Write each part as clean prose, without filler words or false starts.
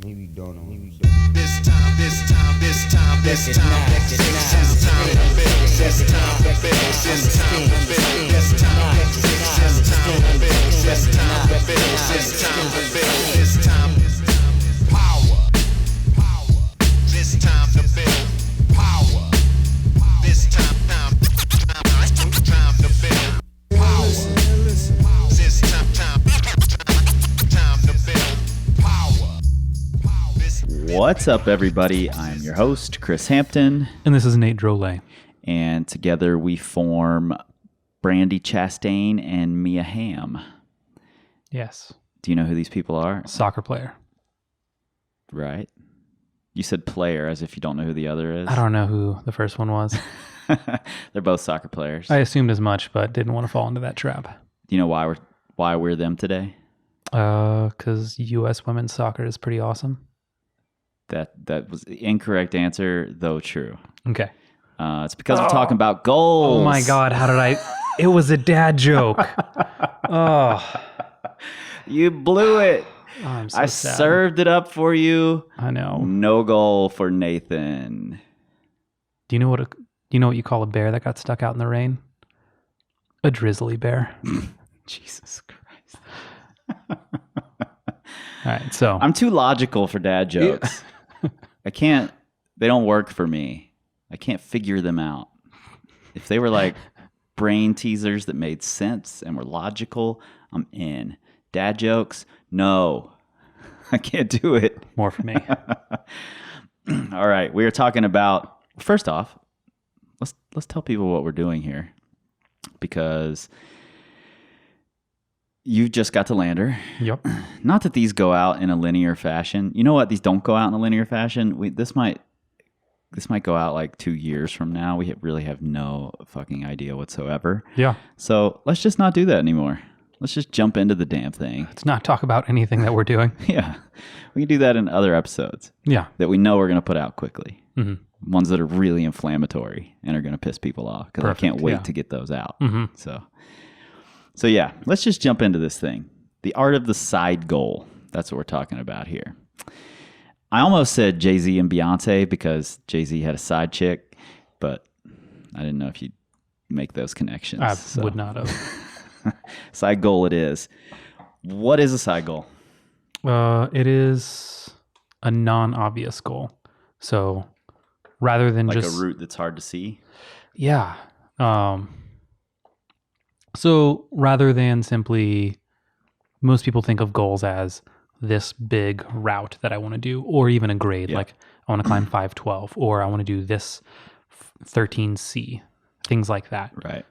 Maybe don't know. This time, next time, this time to build. This time to build. This time to build. This time to build. This time to build. This time to build. This time to build. This time power. This time to build power. This time to build power. This time to build power. What's up, everybody? I'm your host, Chris Hampton, And this is Nate Drolet. and together we form Brandy Chastain and Mia Hamm. Yes. Do you know who these people are? Soccer player. Right? You said player as if you don't know who the other is. I don't know who the first one was. They're both soccer players. I assumed as much, but didn't want to fall into that trap. Do you know why we're them today? Because U.S. women's soccer is pretty awesome. That was the incorrect answer, though true. Okay. It's because we're talking about goals. Oh my God, how did I... It was a dad joke. Oh, You blew it. I'm so I sad. served it up for you. I know. No goal for Nathan. Do you know what you call a bear that got stuck out in the rain? A drizzly bear. Jesus Christ. All right, so... I'm too logical for dad jokes. They don't work for me. I can't figure them out. If they were like brain teasers that made sense and were logical, I'm in. Dad jokes, no. I can't do it. More for me. All right, we are talking about, first off, let's tell people what we're doing here, because you just got to Lander. Yep. Not that these go out in a linear fashion. You know what? These don't go out in a linear fashion. This might go out like 2 years from now. We really have no fucking idea whatsoever. Yeah. So let's just not do that anymore. Let's just jump into the damn thing. Let's not talk about anything that we're doing. Yeah. We can do that in other episodes Yeah. that we know we're going to put out quickly. Mm-hmm. Ones that are really inflammatory and are going to piss people off, because I can't Perfect, wait yeah. to get those out. Mm-hmm. So yeah, let's just jump into this thing. The art of the side goal. That's what we're talking about here. I almost said Jay-Z and Beyonce because Jay-Z had a side chick, but I didn't know if you'd make those connections. I would not have. Side goal it is. What is a side goal? It is a non-obvious goal. So rather than Like just a route that's hard to see? yeah. So rather than simply, most people think of goals as this big route that I want to do, or even a grade, Yeah. like I want to climb 512, or I want to do this 13C, things like that. Right.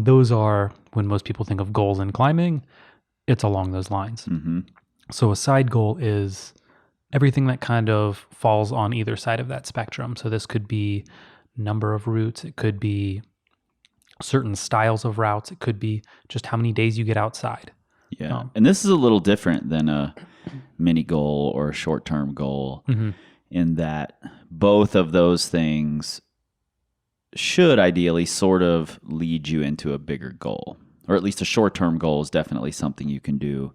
Those are, when most people think of goals in climbing, it's along those lines. Mm-hmm. So a side goal is everything that kind of falls on either side of that spectrum. So this could be number of routes. It could be certain styles of routes. It could be just how many days you get outside. Yeah. And this is a little different than a mini goal or a short-term goal, Mm-hmm. in that both of those things should ideally sort of lead you into a bigger goal, or at least a short-term goal is definitely something you can do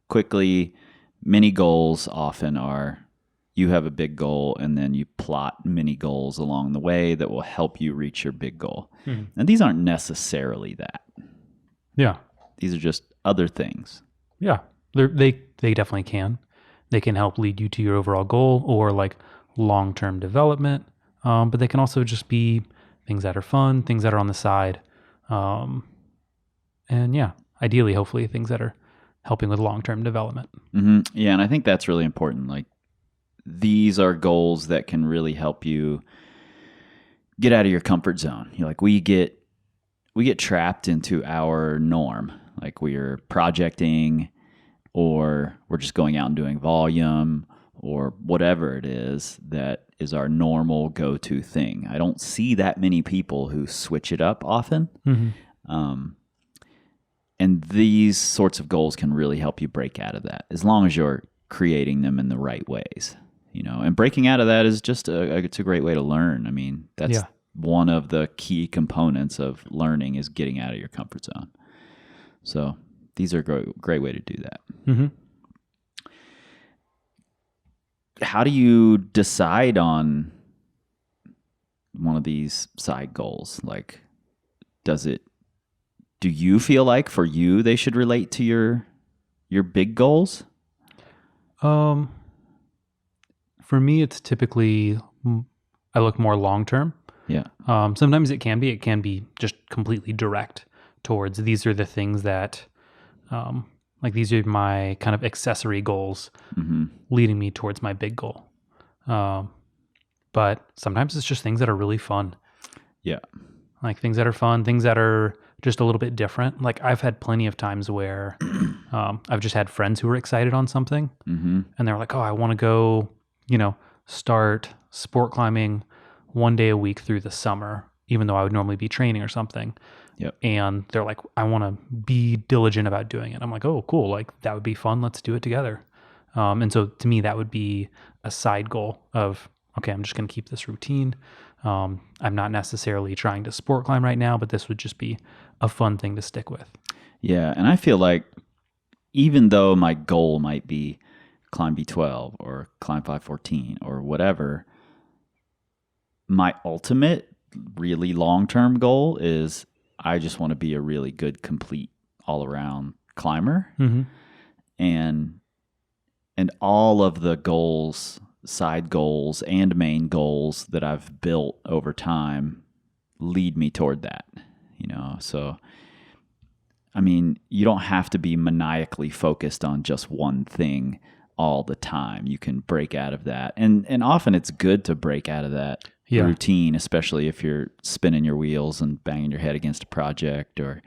quickly. Mini goals often are, you have a big goal and then you plot mini goals along the way that will help you reach your big goal. Mm-hmm. And these aren't necessarily that. Yeah. These are just other things. Yeah. They definitely can. They can help lead you to your overall goal or like long-term development. But they can also just be things that are fun, things that are on the side. And yeah, ideally, hopefully things that are helping with long-term development. Mm-hmm. Yeah, and I think that's really important. Like, these are goals that can really help you get out of your comfort zone. You know, like we get trapped into our norm. Like we're projecting, or we're just going out and doing volume, or whatever it is that is our normal go-to thing. I don't see that many people who switch it up often. Mm-hmm. And these sorts of goals can really help you break out of that, as long as you're creating them in the right ways, you know. And breaking out of that is just it's a great way to learn. I mean, that's one of the key components of learning, is getting out of your comfort zone. So these are a great way to do that. Mm-hmm. how do you decide on one of these side goals? Like, do you feel like for you they should relate to your big goals? For me, it's typically I look more long term. Yeah. Sometimes it can be just completely direct towards these are the things that, like these are my kind of accessory goals leading me towards my big goal. But sometimes it's just things that are really fun. Yeah. Like things that are fun, things that are just a little bit different. Like I've had plenty of times where I've just had friends who were excited on something and they're like, oh, I want to go, start sport climbing 1 day a week through the summer, even though I would normally be training or something. Yep. And they're like, I want to be diligent about doing it. I'm like, oh, cool. Like that would be fun. Let's do it together. And so to me, that would be a side goal of, okay, I'm just going to keep this routine. I'm not necessarily trying to sport climb right now, but this would just be a fun thing to stick with. Yeah. And I feel like even though my goal might be climb V12 or climb 514 or whatever, my ultimate really long-term goal is I just want to be a really good, complete all-around climber. And all of the goals, side goals and main goals that I've built over time lead me toward that, So, I mean, you don't have to be maniacally focused on just one thing all the time. You can break out of that. And often it's good to break out of that routine, especially if you're spinning your wheels and banging your head against a project or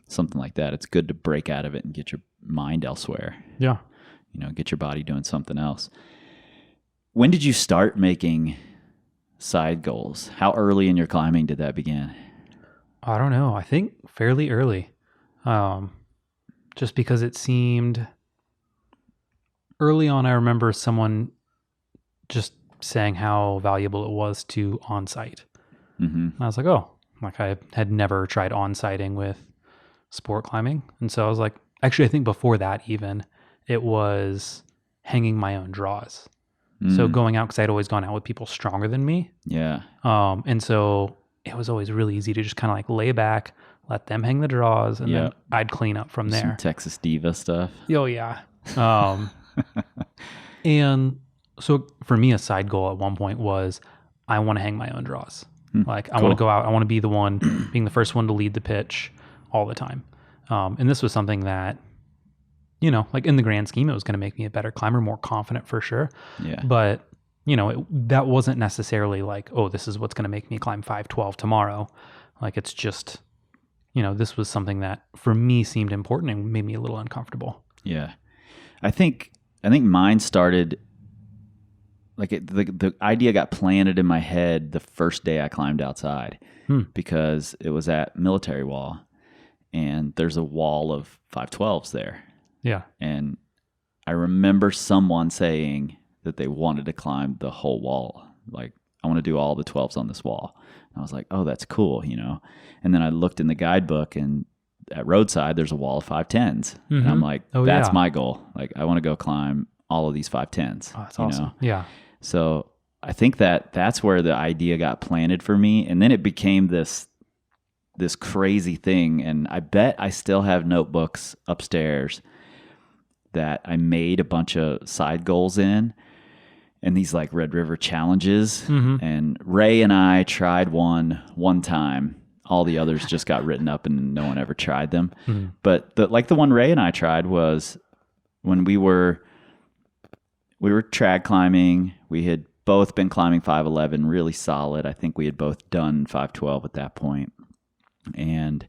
something like that. It's good to break out of it and get your mind elsewhere. Yeah. Get your body doing something else. When did you start making side goals? How early in your climbing did that begin? I don't know. I think fairly early. Just because it seemed early on, I remember someone just saying how valuable it was to on-site. And I was like, oh, like I had never tried on-siting with sport climbing. And so I was like, actually, I think before that even, it was hanging my own draws. So going out, because I'd always gone out with people stronger than me. Yeah. And so it was always really easy to just kind of like lay back, let them hang the draws, and then I'd clean up from there. Some Texas Diva stuff. Oh, yeah. And so for me, a side goal at one point was I want to hang my own draws. Like I want to go out. I want to be the one being the first one to lead the pitch all the time. And this was something that, like in the grand scheme, it was going to make me a better climber, more confident for sure. Yeah. But, that wasn't necessarily like, oh, this is what's going to make me climb 512 tomorrow. Like it's just, this was something that for me seemed important and made me a little uncomfortable. Yeah. I think mine started like the idea got planted in my head the first day I climbed outside because it was at Military Wall and there's a wall of 512s there. Yeah. And I remember someone saying that they wanted to climb the whole wall. Like, I want to do all the 12s on this wall. And I was like, oh, that's cool, And then I looked in the guidebook and at Roadside, there's a wall of 510s. And I'm like, that's my goal. Like, I want to go climb all of these 510s. Oh, that's awesome. Yeah. So I think that's where the idea got planted for me. And then it became this crazy thing. And I bet I still have notebooks upstairs that I made a bunch of side goals in and these like Red River challenges. And Ray and I tried one time. All the others just got written up and no one ever tried them. But the one Ray and I tried was when we were trad climbing. We had both been climbing 511 really solid. I think we had both done 512 at that point. And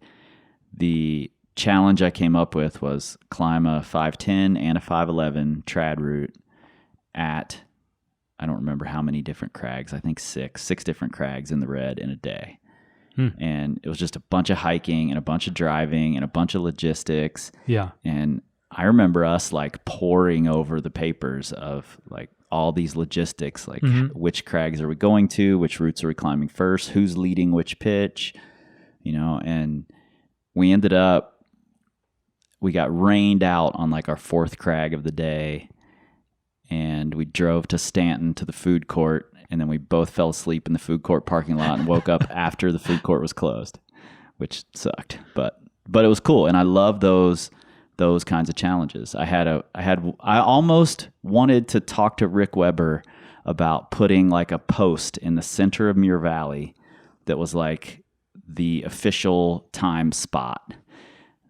the challenge I came up with was climb a 510 and a 511 trad route at, I don't remember how many different crags. I think six different crags in the red in a day. And it was just a bunch of hiking and a bunch of driving and a bunch of logistics. Yeah. And I remember us like poring over the papers of like all these logistics, like which crags are we going to, which routes are we climbing first, who's leading which pitch, and we ended up, we got rained out on like our fourth crag of the day. and we drove to Stanton to the food court, and then we both fell asleep in the food court parking lot and woke up after the food court was closed, which sucked, but it was cool, and I love those kinds of challenges. I almost wanted to talk to Rick Weber about putting like a post in the center of Muir Valley that was like the official time spot,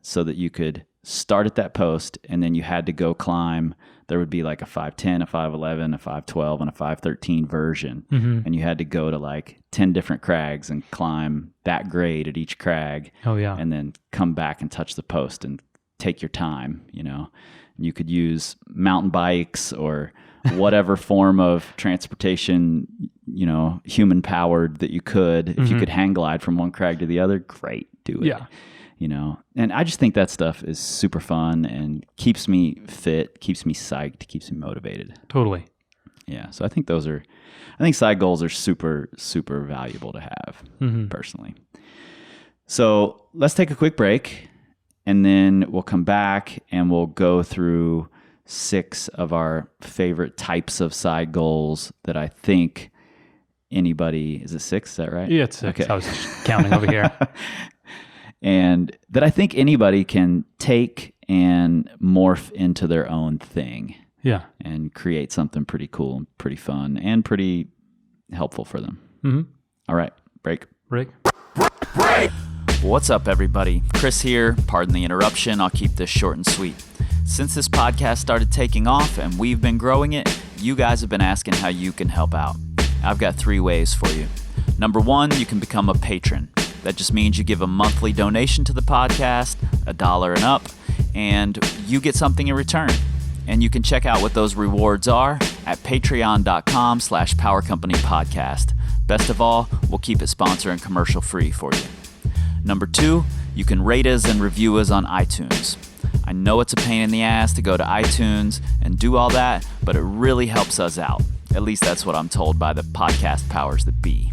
so that you could start at that post and then you had to go climb. There would be like a 5'10", a 5'11", a 5'12", and a 5'13" version. And you had to go to like 10 different crags and climb that grade at each crag. Oh, yeah. And then come back and touch the post and take your time, you know. And you could use mountain bikes or whatever form of transportation, you know, human powered that you could. If you could hang glide from one crag to the other, great, do it. Yeah. You know, and I just think that stuff is super fun and keeps me fit, keeps me psyched, keeps me motivated. Totally. Yeah. So I think side goals are super, super valuable to have personally. So let's take a quick break, and then we'll come back and we'll go through 6 of our favorite types of side goals that I think anybody, is it 6? Is that right? Yeah, it's 6. Okay. I was just counting over here. And that I think anybody can take and morph into their own thing. Yeah. And create something pretty cool and pretty fun and pretty helpful for them. All right, break. Rick? What's up, everybody? Chris here. Pardon the interruption. I'll keep this short and sweet. Since this podcast started taking off and we've been growing it, you guys have been asking how you can help out. I've got 3 ways for you. Number 1, you can become a patron. That just means you give a monthly donation to the podcast, $1 and up, and you get something in return. And you can check out what those rewards are at patreon.com/powercompanypodcast. Best of all, we'll keep it sponsor and commercial free for you. Number 2, you can rate us and review us on iTunes. I know it's a pain in the ass to go to iTunes and do all that, but it really helps us out. At least that's what I'm told by the podcast powers that be.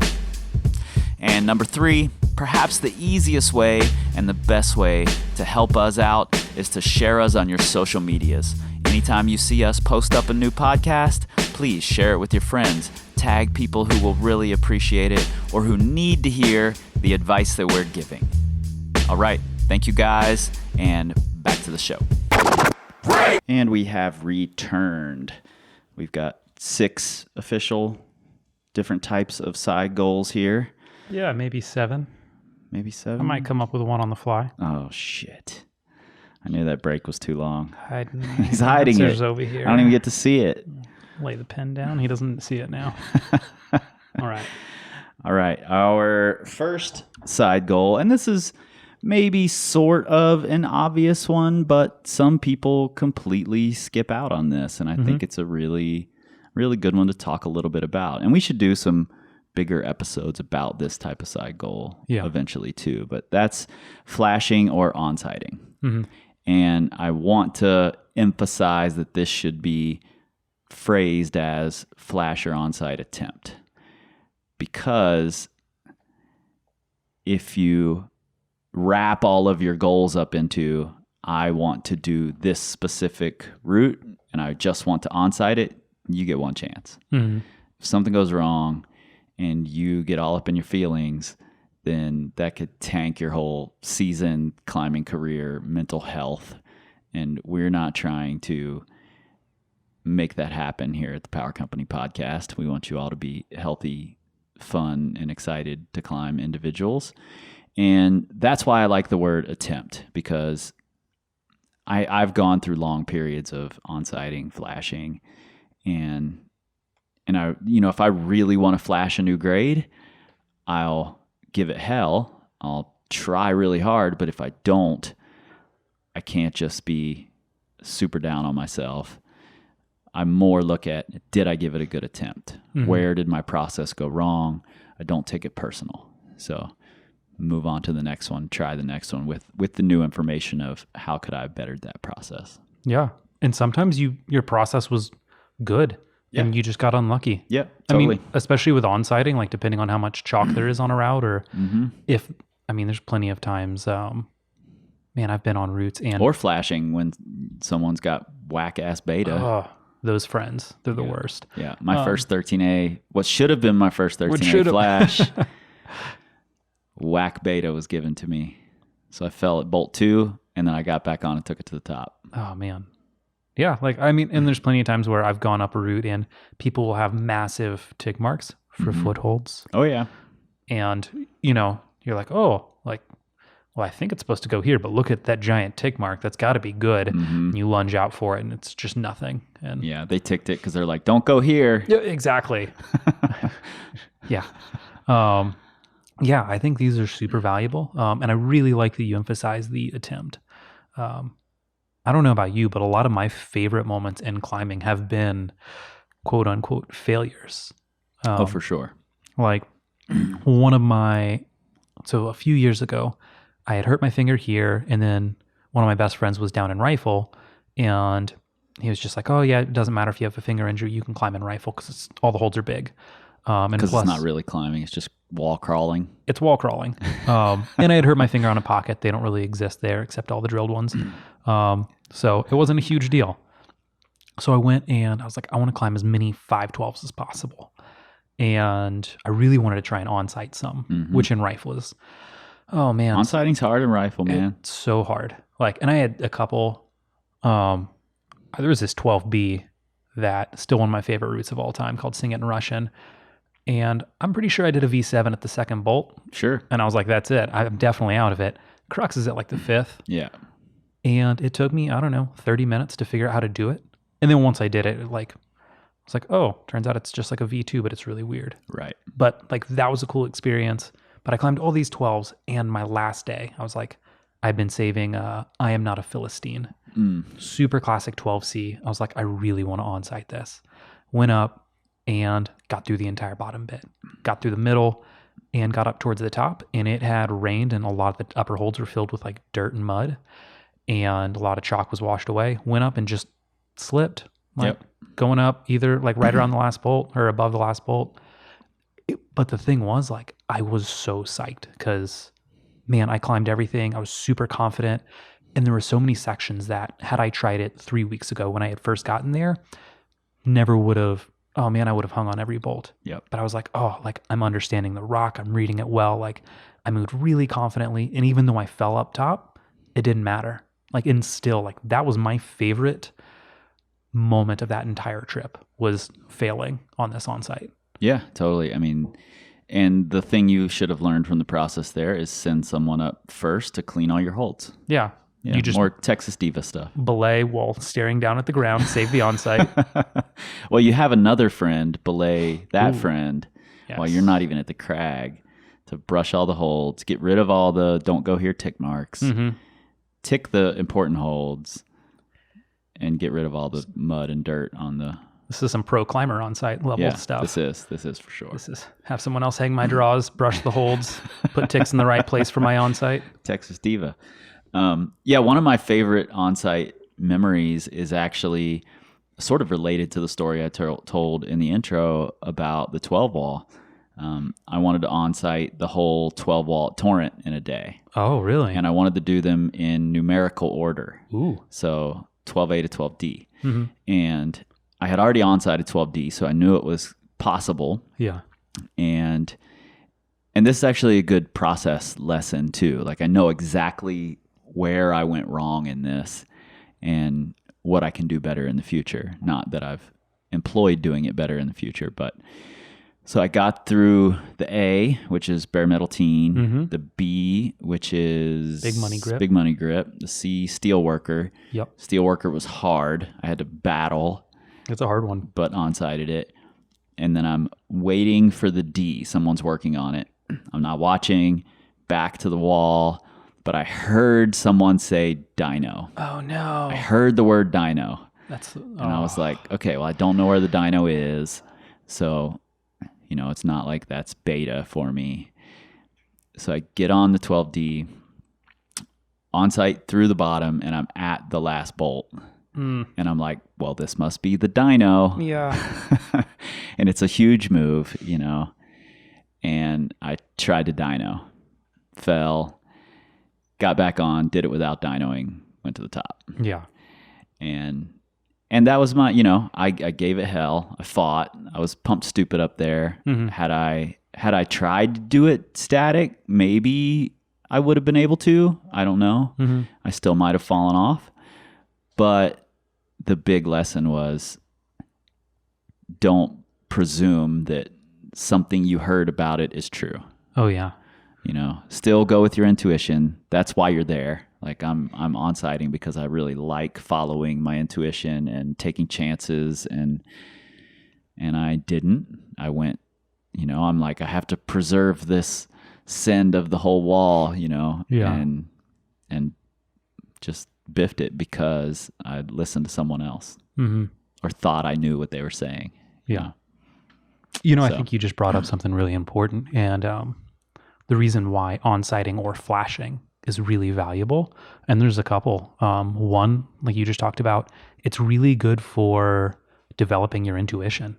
And number 3, perhaps the easiest way and the best way to help us out is to share us on your social medias. Anytime you see us post up a new podcast, please share it with your friends. Tag people who will really appreciate it or who need to hear the advice that we're giving. All right, thank you guys, and back to the show. And we have returned. We've got 6 official different types of side goals here. Yeah, maybe 7. Maybe 7? I might come up with one on the fly. Oh, shit. I knew that break was too long. He's hiding it. over here. I don't even get to see it. Lay the pen down. He doesn't see it now. All right. All right. Our first side goal, and this is maybe sort of an obvious one, but some people completely skip out on this, and I think it's a really, really good one to talk a little bit about. And we should do some bigger episodes about this type of side goal eventually too, but that's flashing or on-sighting. And I want to emphasize that this should be phrased as flash or on-sight attempt, because if you wrap all of your goals up into, I want to do this specific route and I just want to on-sight it, you get one chance. If something goes wrong and you get all up in your feelings, then that could tank your whole season, climbing career, mental health. And we're not trying to make that happen here at the Power Company Podcast. We want you all to be healthy, fun, and excited to climb individuals. And that's why I like the word attempt, because I've gone through long periods of on-sighting, flashing, and I, if I really want to flash a new grade, I'll give it hell. I'll try really hard, but if I don't, I can't just be super down on myself. I more look at, did I give it a good attempt? Where did my process go wrong? I don't take it personal. So move on to the next one, try the next one with the new information of how could I have bettered that process. Yeah. And sometimes your process was good and you just got unlucky. Yeah, totally. I mean, especially with on-sighting, like depending on how much chalk there is on a route, or there's plenty of times, I've been on routes and... Or flashing when someone's got whack-ass beta. those friends. They're the worst. Yeah. My first 13A, what should have been my first 13A should've- flash, whack beta was given to me. So I fell at bolt 2, and then I got back on and took it to the top. Oh man. Yeah, like I mean, and there's plenty of times where I've gone up a route and people will have massive tick marks for footholds. Oh, yeah. And you're like, oh, like, well, I think it's supposed to go here, but look at that giant tick mark. That's got to be good. And you lunge out for it, and it's just nothing. And Yeah, they ticked it because they're like, don't go here. yeah, exactly. Yeah. Yeah, I think these are super valuable. And I really like that you emphasize the attempt. I don't know about you, but a lot of my favorite moments in climbing have been quote unquote failures. Oh, for sure. Like so a few years ago, I had hurt my finger here, and then one of my best friends was down in rifle, and he was just like, oh yeah, it doesn't matter if you have a finger injury, you can climb in rifle because all the holds are big. And Because plus, it's not really climbing, it's just wall crawling. it's wall crawling. And I had hurt my finger on a pocket. They don't really exist there except all the drilled ones. So it wasn't a huge deal. So I went and I was like, I want to climb as many 512s as possible. And I really wanted to try an on-site some, which in rifle is, oh man. On-sighting's hard in rifle, man. It's so hard. Like, and I had a couple, there was this 12B that still one of my favorite routes of all time called Sing It in Russian. And I'm pretty sure I did a V7 at the second bolt. Sure. And I was like, that's it. I'm definitely out of it. Crux is at like the fifth. Yeah. And it took me, I don't know, 30 minutes to figure out how to do it. And then once I did it, it's like, oh, turns out it's just like a V2, but it's really weird. Right. But like that was a cool experience. But I climbed all these 12s, and my last day, I was like, I've been saving I Am Not a Philistine. Super classic 12C. I was like, I really want to on-site this. Went up and got through the entire bottom bit. Got through the middle and got up towards the top, and it had rained, and a lot of the upper holds were filled with like dirt and mud, and a lot of chalk was washed away. Went up and just slipped. Going up either like right around the last bolt or above the last bolt. But the thing was, like, I was so psyched because, man, I climbed everything. I was super confident. And there were so many sections that had I tried it 3 weeks ago when I had first gotten there, never would have, oh man, I would have hung on every bolt. Yep. But I was like, oh, like I'm understanding the rock. I'm reading it well. Like I moved really confidently. And even though I fell up top, it didn't matter. Like, and still, like that was my favorite moment of that entire trip was failing on this on-site. Yeah, totally. I mean, and the thing you should have learned from the process there is send someone up first to clean all your holds. Yeah. Yeah, You just more Texas Diva stuff. belay while staring down at the ground, save the on-site. Well, you have another friend, belay that Ooh. friend while Yes. you're not even at the crag to brush all the holds, get rid of all the don't go here tick marks, tick the important holds, and get rid of all the mud and dirt on the This is some pro climber on-site level stuff. This is for sure. This is have someone else hang my draws, brush the holds, put ticks in the right place for my on-site. Texas Diva. Yeah, one of my favorite on-site memories is actually sort of related to the story I told in the intro about the 12 wall. I wanted to on-site the whole 12 wall at Torrent in a day, Oh, really? and I wanted to do them in numerical order. Ooh. So 12A to 12D. And I had already on-sited 12D, so I knew it was possible. Yeah. And this is actually a good process lesson too. Like I know exactly where I went wrong in this and what I can do better in the future. Not that I've employed doing it better in the future, but so I got through the A, which is bare metal teen, the B, which is Big money grip. Big money grip, the C, steel worker. Yep. Steel worker was hard. I had to battle, It's a hard one. but on-sited it. And then I'm waiting for the D. Someone's working on it. I'm not watching, back to the wall, but I heard someone say dyno. Oh no. I heard the word dyno. That's And I was like, okay, well, I don't know where the dyno is. So, it's not like that's beta for me. So I get on the 12D, on-site through the bottom, and I'm at the last bolt. And I'm like, well, this must be the dyno. Yeah. And it's a huge move, and I tried to dyno, fell, got back on, did it without dynoing, went to the top. Yeah. And and that was my, I gave it hell. I fought. I was pumped stupid up there. Had I tried to do it static, maybe I would have been able to. I don't know. I still might have fallen off. But the big lesson was, don't presume that something you heard about it is true. Oh yeah. Still go with your intuition. That's why you're there. Like I'm on-siting because I really like following my intuition and taking chances, and I didn't. I went, I'm like, I have to preserve this send of the whole wall, and just biffed it because I listened to someone else or thought I knew what they were saying. Yeah. I think you just brought up something really important, and the reason why on-sighting or flashing is really valuable. And there's a couple. One, like you just talked about, it's really good for developing your intuition,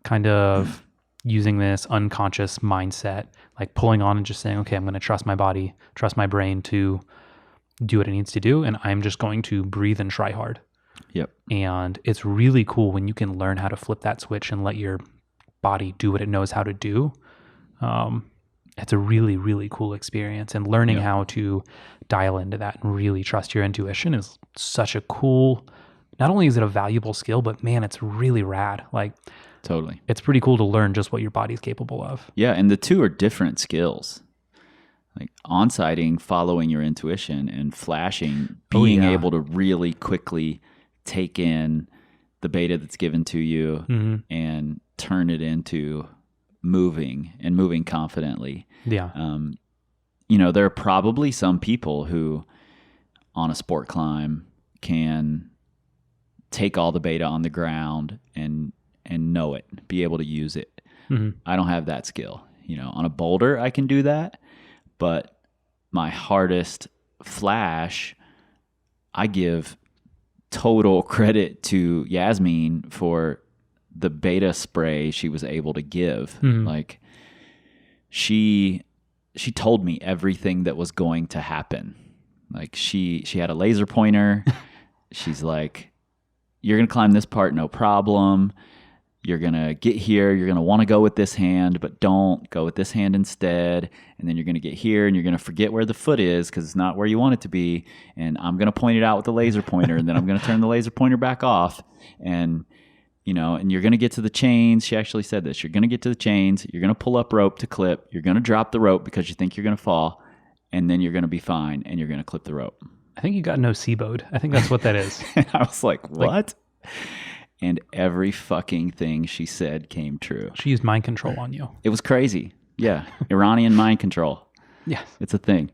kind of using this unconscious mindset, like pulling on and just saying, okay, I'm going to trust my body, trust my brain to do what it needs to do. And I'm just going to breathe and try hard. Yep. And it's really cool when you can learn how to flip that switch and let your body do what it knows how to do. It's a really, really cool experience, and learning how to dial into that and really trust your intuition is such a cool, not only is it a valuable skill, but man, it's really rad. Like totally. It's pretty cool to learn just what your body's capable of. Yeah. And the two are different skills. Like on-sighting, following your intuition, and flashing, being able to really quickly take in the beta that's given to you and turn it into moving confidently. Yeah. There are probably some people who on a sport climb can take all the beta on the ground and know it, be able to use it. I don't have that skill. On a boulder, I can do that, but my hardest flash, I give total credit to Yasmin for the beta spray she was able to give. Like she told me everything that was going to happen. Like she had a laser pointer. She's like, you're going to climb this part, no problem. You're going to get here. You're going to want to go with this hand, but don't go with this hand instead. And then you're going to get here and you're going to forget where the foot is because it's not where you want it to be. And I'm going to point it out with the laser pointer, and then I'm going to turn the laser pointer back off. And you're going to get to the chains. She actually said this. You're going to get to the chains. You're going to pull up rope to clip. You're going to drop the rope because you think you're going to fall. And then you're going to be fine, and you're going to clip the rope. I think you got no C-bode. I think that's what that is. And I was like, what? And every fucking thing she said came true. She used mind control on you. It was crazy. Yeah. Iranian mind control. Yes. It's a thing.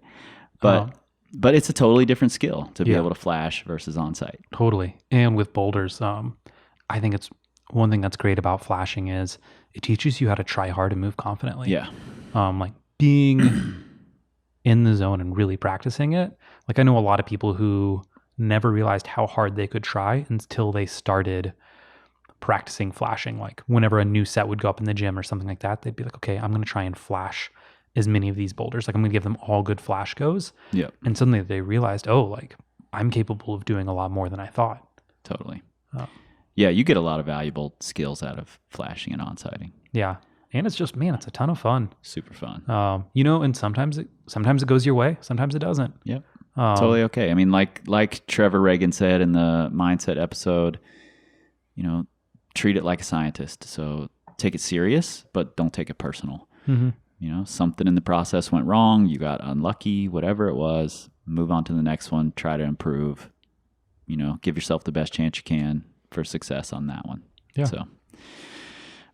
But it's a totally different skill to be able to flash versus on-site. Totally. And with boulders, I think it's one thing that's great about flashing is it teaches you how to try hard and move confidently. Yeah. Like being in the zone and really practicing it. Like I know a lot of people who never realized how hard they could try until they started practicing flashing. Like whenever a new set would go up in the gym or something like that, they'd be like, okay, I'm going to try and flash as many of these boulders. Like I'm going to give them all good flash goes. Yeah. And suddenly they realized, oh, like I'm capable of doing a lot more than I thought. Totally. Yeah, you get a lot of valuable skills out of flashing and on-sighting. Yeah. And it's just, man, it's a ton of fun. Super fun. And sometimes it goes your way. Sometimes it doesn't. Yep. Totally okay. I mean, like Trevor Reagan said in the Mindset episode, treat it like a scientist. So take it serious, but don't take it personal. Something in the process went wrong. You got unlucky, whatever it was. Move on to the next one. Try to improve. Give yourself the best chance you can for success on that one. Yeah. So,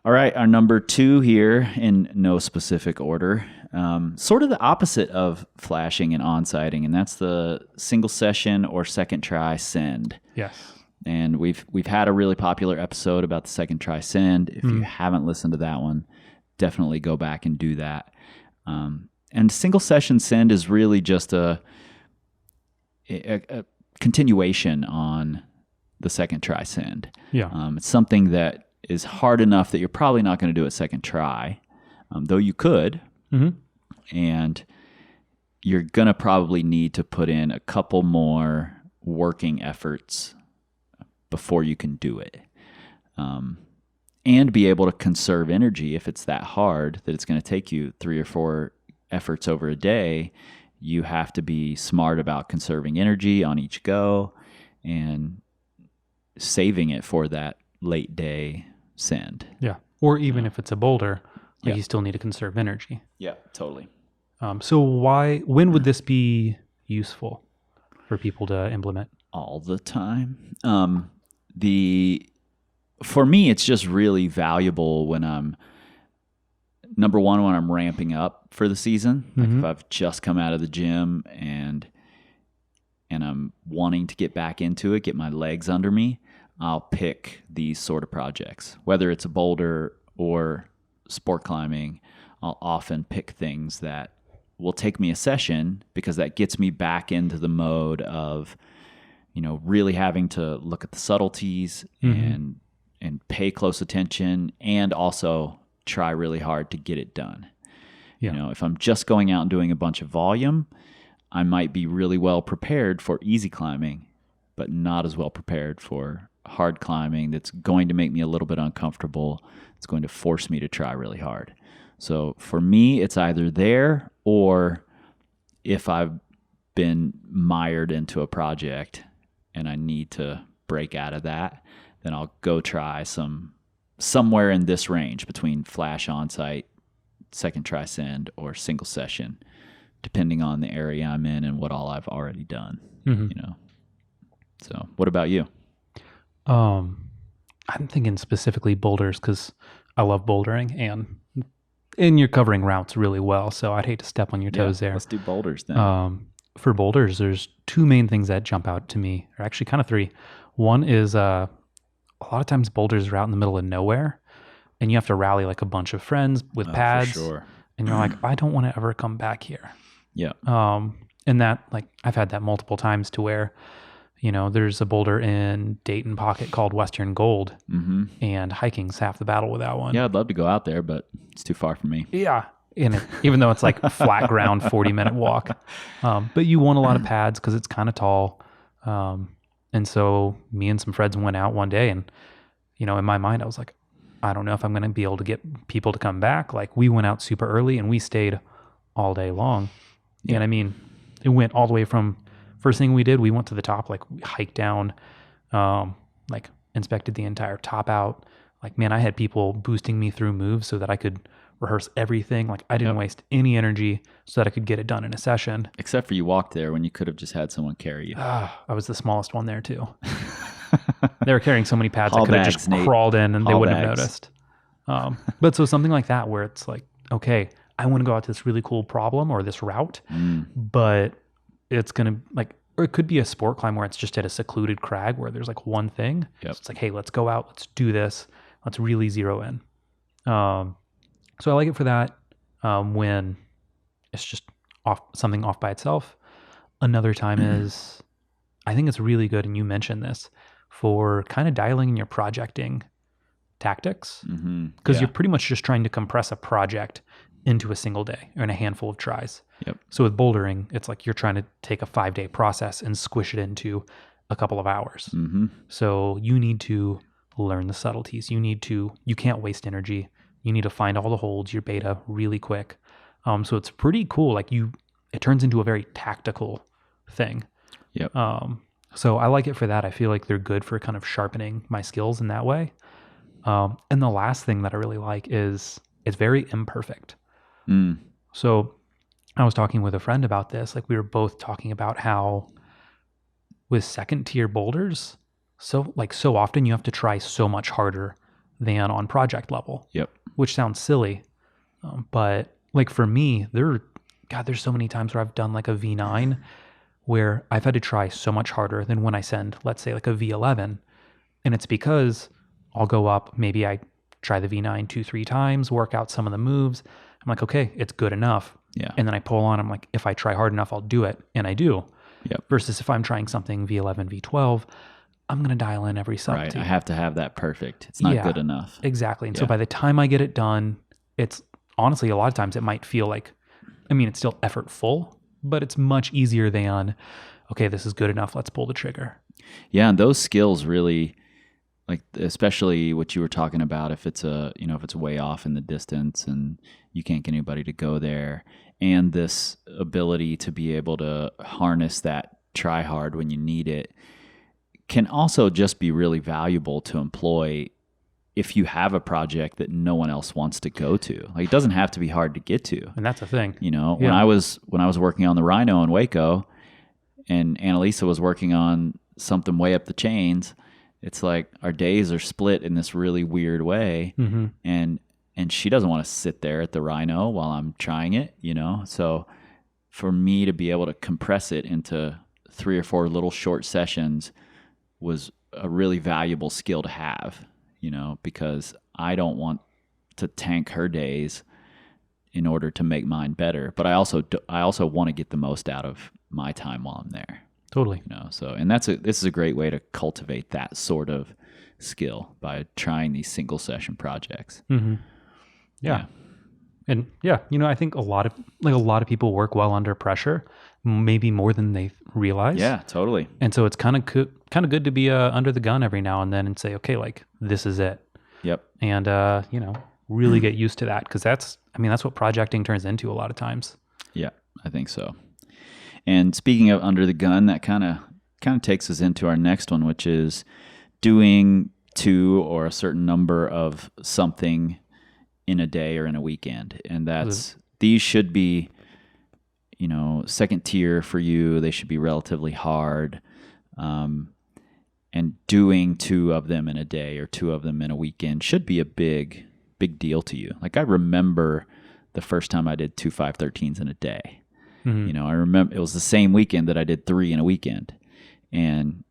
all right, our number 2 here in no specific order, sort of the opposite of flashing and on-sighting, and that's the single session or second try send. Yes. And we've had a really popular episode about the second try send. If you haven't listened to that one, definitely go back and do that. And single session send is really just a continuation on the second try send. Yeah. It's something that is hard enough that you're probably not going to do it second try, though you could. And you're going to probably need to put in a couple more working efforts before you can do it. And be able to conserve energy if it's that hard that it's going to take you 3 or 4 efforts over a day. You have to be smart about conserving energy on each go and saving it for that late day send. Yeah. Or even if it's a boulder, Yeah. you still need to conserve energy. Yeah, totally. So when would this be useful for people to implement? All the time. For me, it's just really valuable when I'm number one, when I'm ramping up for the season. Like if I've just come out of the gym and I'm wanting to get back into it, get my legs under me, I'll pick these sort of projects. Whether it's a boulder or sport climbing, I'll often pick things that will take me a session because that gets me back into the mode of, really having to look at the subtleties and pay close attention and also try really hard to get it done. Yeah. If I'm just going out and doing a bunch of volume, I might be really well prepared for easy climbing, but not as well prepared for hard climbing that's going to make me a little bit uncomfortable. It's going to force me to try really hard. So for me, it's either there, or if I've been mired into a project and I need to break out of that, then I'll go try somewhere in this range between flash onsite, second try send, or single session, depending on the area I'm in and what all I've already done. So what about you? I'm thinking specifically boulders because I love bouldering and you're covering routes really well. So I'd hate to step on your toes there. Let's do boulders then. For boulders, there's 2 main things that jump out to me, or actually kind of 3. One is a lot of times boulders are out in the middle of nowhere and you have to rally like a bunch of friends with pads. For sure. And you're like, I don't want to ever come back here. Yeah. And that, like, I've had that multiple times to where, there's a boulder in Dayton Pocket called Western Gold, and hiking's half the battle with that one. Yeah, I'd love to go out there, but it's too far for me. Yeah. And even though it's like flat ground, 40-minute walk. But you want a lot of pads because it's kind of tall. And so me and some friends went out one day and, in my mind, I was like, I don't know if I'm going to be able to get people to come back. Like, we went out super early and we stayed all day long. Yeah. And I mean, it went all the way from first thing we did, we went to the top, like we hiked down, like inspected the entire top out. Like, man, I had people boosting me through moves so that I could rehearse everything. Like, I didn't waste any energy so that I could get it done in a session. Except for you walked there when you could have just had someone carry you. I was the smallest one there too. They were carrying so many pads, I could have just Nate. crawled in and they Haul wouldn't bags. have noticed. But so something like that where it's like, okay, I want to go out to this really cool problem or this route, but it's going to like, or it could be a sport climb where it's just at a secluded crag where there's like one thing. Yep. So it's like, hey, let's go out, let's do this. Let's really zero in. So I like it for that when it's just something off by itself. Another time is, I think it's really good, and you mentioned this, for kind of dialing in your projecting tactics, because you're pretty much just trying to compress a project into a single day or in a handful of tries. Yep. So with bouldering, it's like you're trying to take a 5-day process and squish it into a couple of hours. So you need to learn the subtleties. You can't waste energy. You need to find all the holds, your beta really quick. So it's pretty cool. Like it turns into a very tactical thing. Yep. So I like it for that. I feel like they're good for kind of sharpening my skills in that way. And the last thing that I really like is it's very imperfect. So I was talking with a friend about this. Like, we were both talking about how with second tier boulders, so often you have to try so much harder than on project level. Yep. Which sounds silly. But like for me, there's so many times where I've done like a V9 where I've had to try so much harder than when I send, let's say, like a V11. And it's because I'll go up, maybe I try the V9 2-3 times, work out some of the moves. I'm like, okay, it's good enough. Yeah. And then I pull on, I'm like, if I try hard enough, I'll do it. And I do. Yep. Versus if I'm trying something V11, V12, I'm going to dial in every subtlety. Right. I have to have that perfect. It's not good enough. Exactly. And Yeah. so by the time I get it done, it's honestly, a lot of times it might feel like, it's still effortful, but it's much easier than, okay, this is good enough. Let's pull the trigger. Yeah, and those skills really, like, especially what you were talking about, if it's if it's way off in the distance and you can't get anybody to go there, and this ability to be able to harness that try hard when you need it can also just be really valuable to employ if you have a project that no one else wants to go to. Like, it doesn't have to be hard to get to. And that's a thing. When Yeah. I was working on the Rhino in Waco, and Annalisa was working on something way up the chains, it's like our days are split in this really weird way, Mm-hmm. and she doesn't want to sit there at the Rhino while I'm trying it, So for me to be able to compress it into 3 or 4 little short sessions was a really valuable skill to have, because I don't want to tank her days in order to make mine better, but I also want to get the most out of my time while I'm there. Totally. So, and this is a great way to cultivate that sort of skill by trying these single session projects. Mm-hmm. Yeah. And yeah, I think a lot of people work well under pressure, maybe more than they realize. Yeah, totally. And so it's kind of good to be under the gun every now and then and say, okay, like, this is it. Yep. And really get used to that, because that's what projecting turns into a lot of times. Yeah, I think so. And speaking of under the gun, that kind of takes us into our next one, which is doing 2 or a certain number of something in a day or in a weekend. And these should be, second tier for you. They should be relatively hard. And doing 2 of them in a day or 2 of them in a weekend should be a big, big deal to you. Like, I remember the first time I did 2 513s in a day. Mm-hmm. I remember it was the same weekend that I did 3 in a weekend. And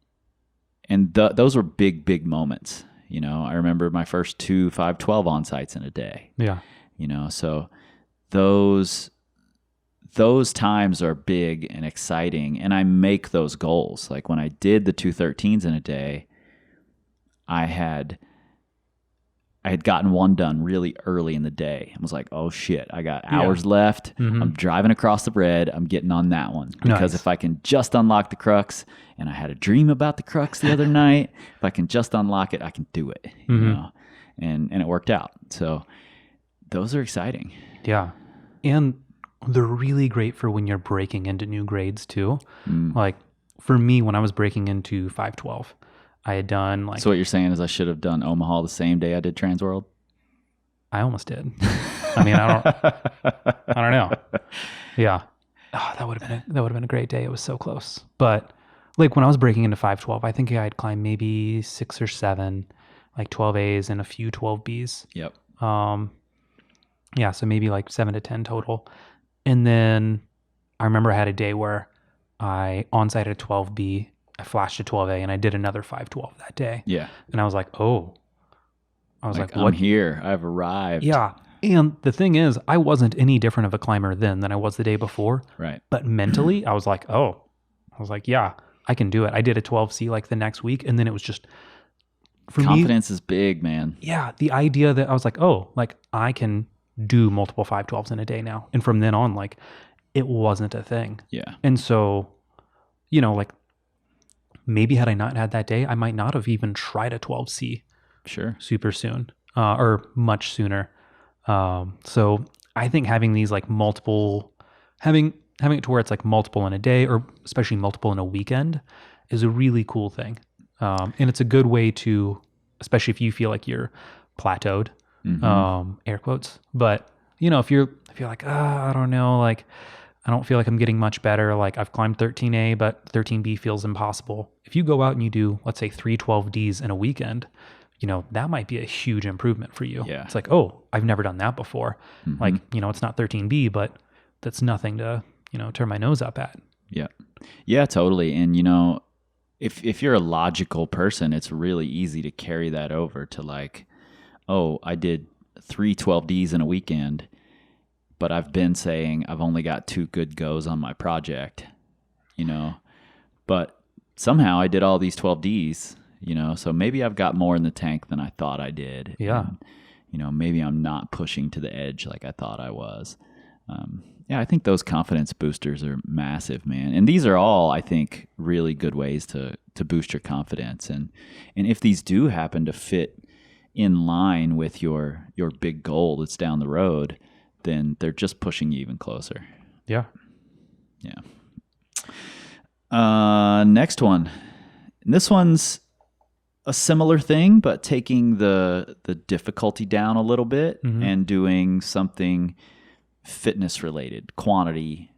those were big, big moments. I remember my first 2 512 on sites in a day. Yeah. So those times are big and exciting, and I make those goals. Like, when I did the 213s in a day, I had gotten one done really early in the day. I was like, oh shit, I got hours left. Mm-hmm. I'm driving across the red. I'm getting on that one. Because if I can just unlock the crux, and I had a dream about the crux the other night, if I can just unlock it, I can do it. And it worked out. So those are exciting. Yeah. And they're really great for when you're breaking into new grades too. Like, for me, when I was breaking into 512, I had done So what you're saying is I should have done Omaha the same day I did Transworld? I almost did. I don't know. Yeah. Oh, that would have been a great day. It was so close. But like, when I was breaking into 512, I think I had climbed maybe 6 or 7, like 12As and a few 12Bs. Yep. Yeah, so maybe like 7 to 10 total. And then I remember I had a day where I on-sighted a 12B, I flashed a 12A, and I did another 512 that day. Yeah. And I was like, what? I'm here. I've arrived. Yeah. And the thing is, I wasn't any different of a climber then than I was the day before. Right. But mentally, I was like, yeah, I can do it. I did a 12C like the next week, and then it was just, for confidence is big, man. Yeah, the idea that I was like, I can do multiple 512s in a day now. And from then on, like, it wasn't a thing. Yeah. And so, like, maybe had I not had that day, I might not have even tried a 12C Sure. super soon, or much sooner. So I think having these like multiple, having it to where it's like multiple in a day, or especially multiple in a weekend, is a really cool thing. And it's a good way to, especially if you feel like you're plateaued, air quotes. But if you're like, I don't know, like, I don't feel like I'm getting much better. Like, I've climbed 13A, but 13B feels impossible. If you go out and you do, let's say 3 12Ds in a weekend, that might be a huge improvement for you. Yeah. It's like, oh, I've never done that before. Like, it's not 13B, but that's nothing to, turn my nose up at. Yeah. Yeah, totally. And, if you're a logical person, it's really easy to carry that over to like, oh, I did 3 12Ds in a weekend, but I've been saying I've only got 2 good goes on my project, but somehow I did all these 12Ds, so maybe I've got more in the tank than I thought I did. Yeah. And, maybe I'm not pushing to the edge like I thought I was. Yeah, I think those confidence boosters are massive, man. And these are all, I think, really good ways to to boost your confidence. And if these do happen to fit in line with your big goal that's down the road, then they're just pushing you even closer. Yeah. Yeah. Next one. And this one's a similar thing, but taking the difficulty down a little bit and doing something fitness related, quantity.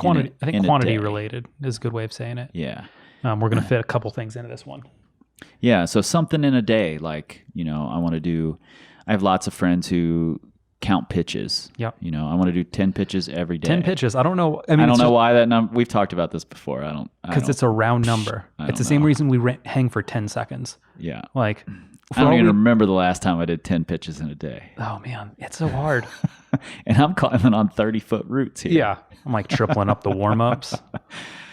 I think quantity related is a good way of saying it. Yeah. We're going to fit a couple things into this one. Yeah. So something in a day, like, I have lots of friends who count pitches. Yep. I want to do 10 pitches every day. 10 pitches. I don't know. I don't know why that number, we've talked about this before. Because it's a round number. It's the same reason we hang for 10 seconds. Yeah. Like, I don't even remember the last time I did 10 pitches in a day. Oh man, it's so hard. And I'm climbing on 30-foot routes here. Yeah. I'm like tripling up the warm-ups.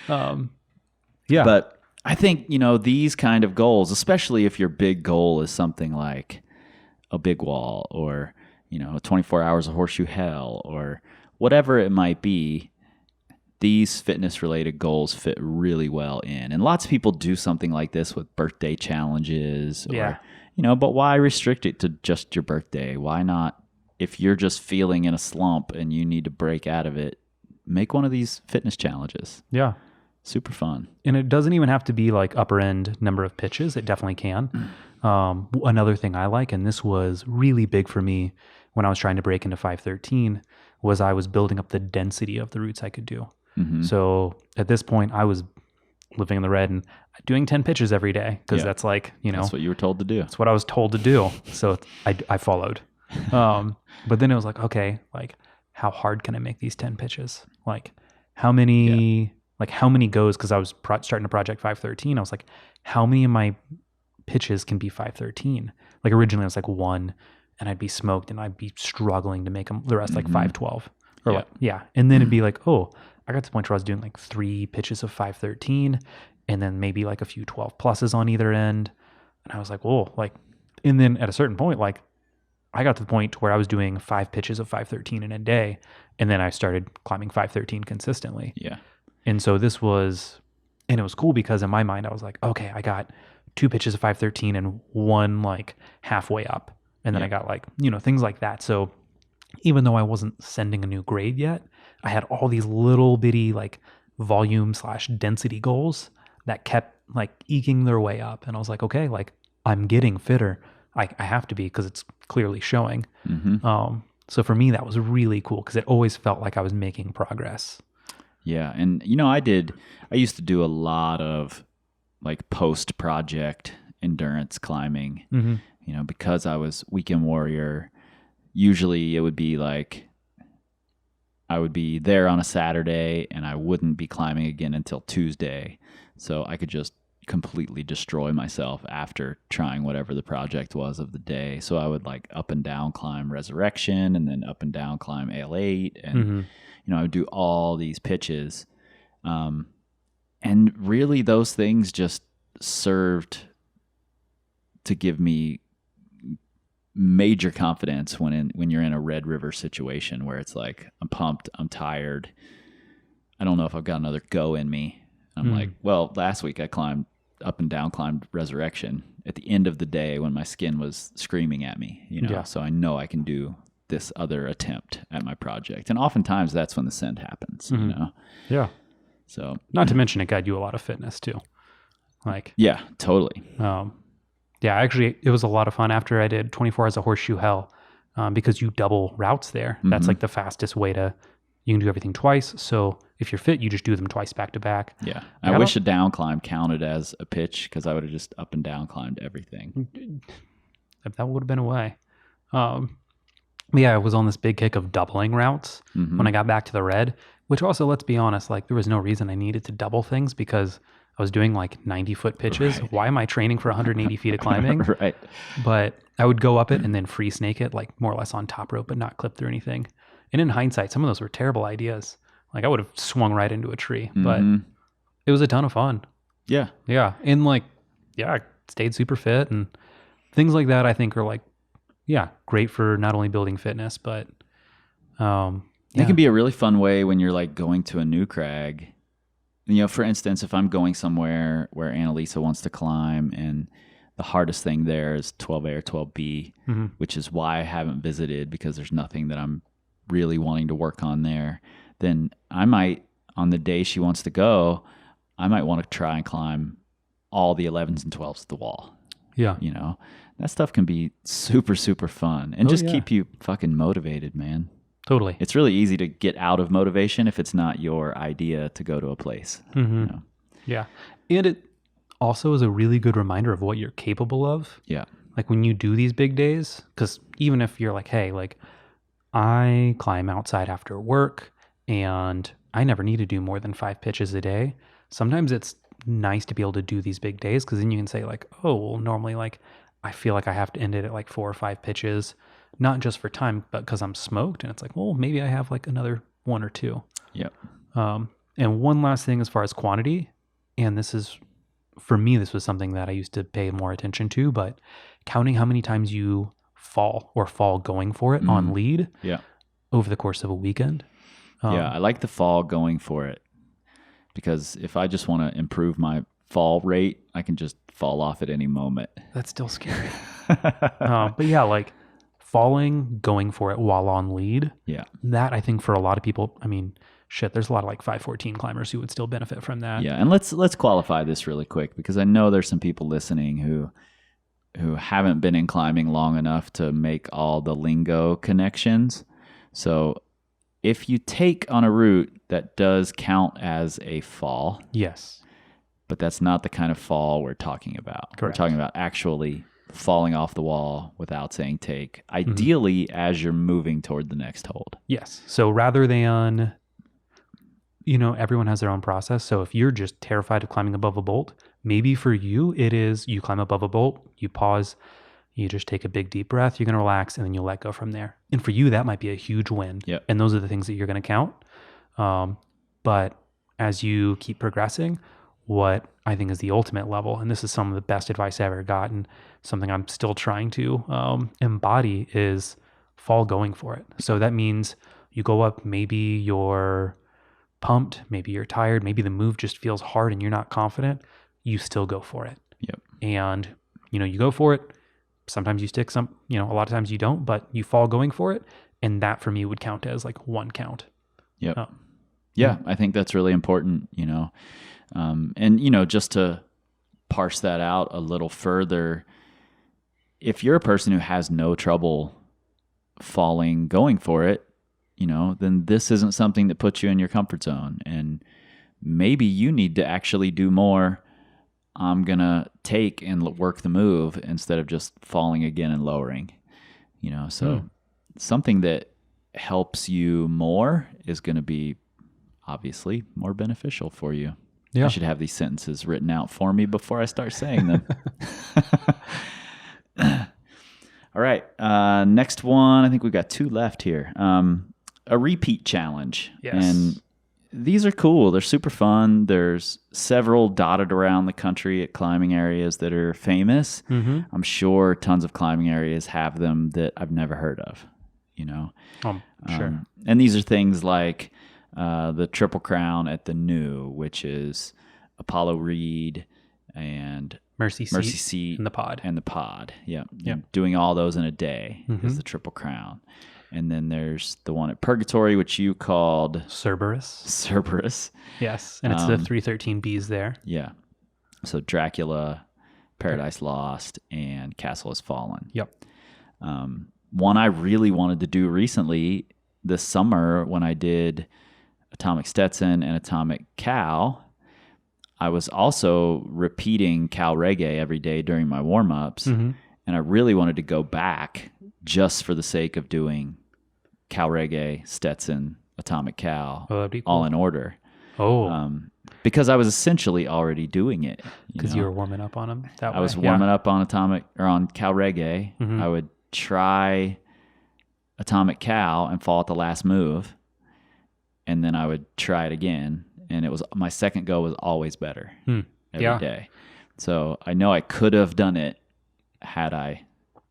Yeah. But I think, these kind of goals, especially if your big goal is something like a big wall or, 24 hours of horseshoe hell or whatever it might be, these fitness related goals fit really well in. And lots of people do something like this with birthday challenges or, but why restrict it to just your birthday? Why not, if you're just feeling in a slump and you need to break out of it, make one of these fitness challenges. Yeah. Super fun. And it doesn't even have to be like upper end number of pitches. It definitely can. Another thing I like, and this was really big for me when I was trying to break into 513, was I was building up the density of the routes I could do. Mm-hmm. So at this point, I was living in the red and doing 10 pitches every day because that's like, that's what you were told to do. That's what I was told to do. So I followed. But then it was like, okay, like how hard can I make these 10 pitches? Like how many goes? Because I was starting to project 513. I was like, how many of my pitches can be 513? Like originally I was like 1 and I'd be smoked and I'd be struggling to make them the rest like 512 or and then it'd be like, oh, I got to the point where I was doing like 3 pitches of 513 and then maybe like a few 12 pluses on either end. And I was like, oh, like, and then at a certain point, like I got to the point where I was doing 5 pitches of 513 in a day. And then I started climbing 513 consistently. Yeah. And so it was cool because in my mind, I was like, okay, I got 2 pitches of 513 and 1 like halfway up. And then I got like, things like that. So even though I wasn't sending a new grade yet, I had all these little bitty like volume/density goals that kept like eking their way up. And I was like, okay, like I'm getting fitter. I have to be because it's clearly showing. Mm-hmm. So for me, that was really cool because it always felt like I was making progress. Yeah. And, I used to do a lot of like post-project endurance climbing, because I was weekend warrior. Usually it would be like I would be there on a Saturday and I wouldn't be climbing again until Tuesday. So I could just completely destroy myself after trying whatever the project was of the day. So I would like up and down climb Resurrection and then up and down climb AL8 and I would do all these pitches. And really those things just served to give me major confidence when you're in a Red River situation where it's like, I'm pumped, I'm tired. I don't know if I've got another go in me. I'm like, well, last week I climbed Resurrection at the end of the day when my skin was screaming at me, so I know I can do this other attempt at my project. And oftentimes that's when the send happens, Yeah. So not to mention it got you a lot of fitness too. Like, yeah, totally. Actually it was a lot of fun after I did 24 hours of horseshoe hell, because you double routes there. That's like the fastest way you can do everything twice. So if you're fit, you just do them twice back to back. Yeah. I wish a down climb counted as a pitch because I would have just up and down climbed everything. That would have been a way. I was on this big kick of doubling routes when I got back to the red, which also, let's be honest, like there was no reason I needed to double things because I was doing like 90-foot pitches. Right. Why am I training for 180 feet of climbing? Right. But I would go up it and then free snake it, like more or less on top rope, but not clip through anything. And in hindsight, some of those were terrible ideas. Like I would have swung right into a tree, but it was a ton of fun. Yeah. Yeah. And I stayed super fit and things like that I think are like, great for not only building fitness, but it can be a really fun way when you're like going to a new crag for instance, if I'm going somewhere where Annalisa wants to climb and the hardest thing there is 12A or 12B, which is why I haven't visited, because there's nothing that I'm really wanting to work on there, then I might, on the day she wants to go, I might want to try and climb all the 11s and 12s at the wall. Yeah. That stuff can be super, super fun and just yeah. keep you fucking motivated, man. Totally. It's really easy to get out of motivation if it's not your idea to go to a place. Yeah. And it also is a really good reminder of what you're capable of. Yeah. Like when you do these big days, because even if you're like, hey, like I climb outside after work and I never need to do more than 5 pitches a day. Sometimes it's nice to be able to do these big days, because then you can say like, oh, well, normally like I feel like I have to end it at like 4 or 5 pitches, not just for time, but because I'm smoked. And it's like, well, maybe I have like another 1 or 2. Yep. And one last thing as far as quantity, and this is, for me, this was something that I used to pay more attention to, but counting how many times you fall going for it on lead Yeah. over the course of a weekend. Yeah, I like the fall going for it, because if I just want to improve my fall rate, I can just fall off at any moment. That's still scary. But yeah, like falling, going for it while on lead. Yeah. That, I think, for a lot of people, I mean, shit, there's a lot of like 514 climbers who would still benefit from that. Yeah, and let's qualify this really quick, because I know there's some people listening who haven't been in climbing long enough to make all the lingo connections. So if you take on a route that does count as a fall, Yes. but that's not the kind of fall we're talking about. Correct. We're talking about actually falling off the wall without saying take, ideally as you're moving toward the next hold. Yes. So rather than, everyone has their own process. So if you're just terrified of climbing above a bolt, maybe for you, it is you climb above a bolt, you pause, you just take a big deep breath, you're going to relax, and then you'll let go from there. And for you, that might be a huge win. Yep. And those are the things that you're going to count. But as you keep progressing, what I think is the ultimate level, and this is some of the best advice I've ever gotten, something I'm still trying to embody, is fall going for it. So that means you go up, maybe you're pumped, maybe you're tired, maybe the move just feels hard and you're not confident, you still go for it. Yep. And, you go for it. Sometimes you stick some, a lot of times you don't, but you fall going for it. And that for me would count as like 1 count. Yep. Yeah, I think that's really important, and, just to parse that out a little further, if you're a person who has no trouble falling going for it, then this isn't something that puts you in your comfort zone. And maybe you need to actually do more. I'm going to take and work the move instead of just falling again and lowering, so something that helps you more is going to be obviously more beneficial for you. Yeah. I should have these sentences written out for me before I start saying them. All right. Next one. I think we've got 2 left here. A repeat challenge. Yes. And these are cool. They're super fun. There's several dotted around the country at climbing areas that are famous. I'm sure tons of climbing areas have them that I've never heard of, Sure. And these are things like the Triple Crown at the New, which is Apollo Reed and Mercy Mercy Seat Seat and the Pod. and the Pod. Yeah. Yep. Doing all those in a day is the Triple Crown. And then there's the one at Purgatory, which you called Cerberus. Yes. And it's the 313 Bs there. Yeah. So Dracula, Paradise Lost, and Castle Has Fallen. Yep. One I really wanted to do recently this summer when I did Atomic Stetson and Atomic Cal, I was also repeating Cal Reggae every day during my warm-ups. And I really wanted to go back just for the sake of doing Cal Reggae, Stetson, Atomic Cal, Oh, that'd be cool. all in order. Oh, Because I was essentially already doing it. because you were warming up on them that way. I was warming up on on Cal Reggae. Mhm. I would try Atomic Cal and fall at the last move, and then I would try it again. And it was my second go was always better every day. So I know I could have done it had I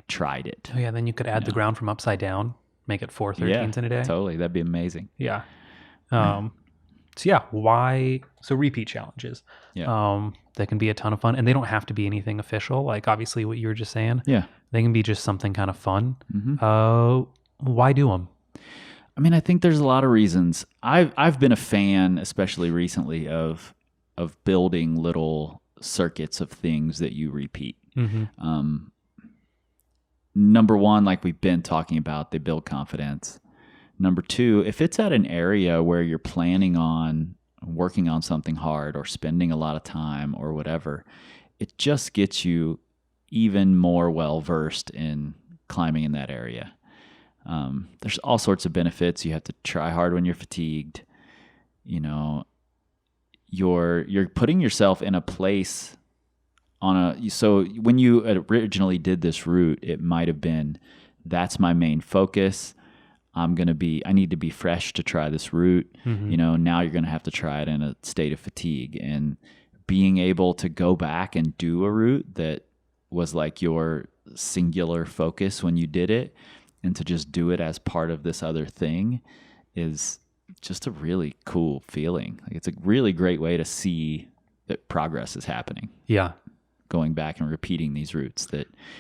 tried it. Oh, yeah. Then you could add the ground from upside down, make it 4 13s in a day. Totally, that'd be amazing. Yeah. So yeah, why? So repeat challenges. Yeah. They can be a ton of fun, and they don't have to be anything official. Like obviously, what you were just saying. Yeah. They can be just something kind of fun. Mhm. Why do them? I mean, I think there's a lot of reasons. I've been a fan, especially recently, of building little circuits of things that you repeat. Number one, like we've been talking about, they build confidence. Number two, if it's at an area where you're planning on working on something hard or spending a lot of time or whatever, it just gets you even more well versed in climbing in that area. There's all sorts of benefits. You have to try hard when you're fatigued. You know, you're putting yourself in a place so when you originally did this route, it might have been, that's my main focus. I need to be fresh to try this route. You know, now you're going to have to try it in a state of fatigue, and being able to go back and do a route that was like your singular focus when you did it, and to just do it as part of this other thing is just a really cool feeling. Like, it's a really great way to see that progress is happening. Yeah. Going back and repeating these routes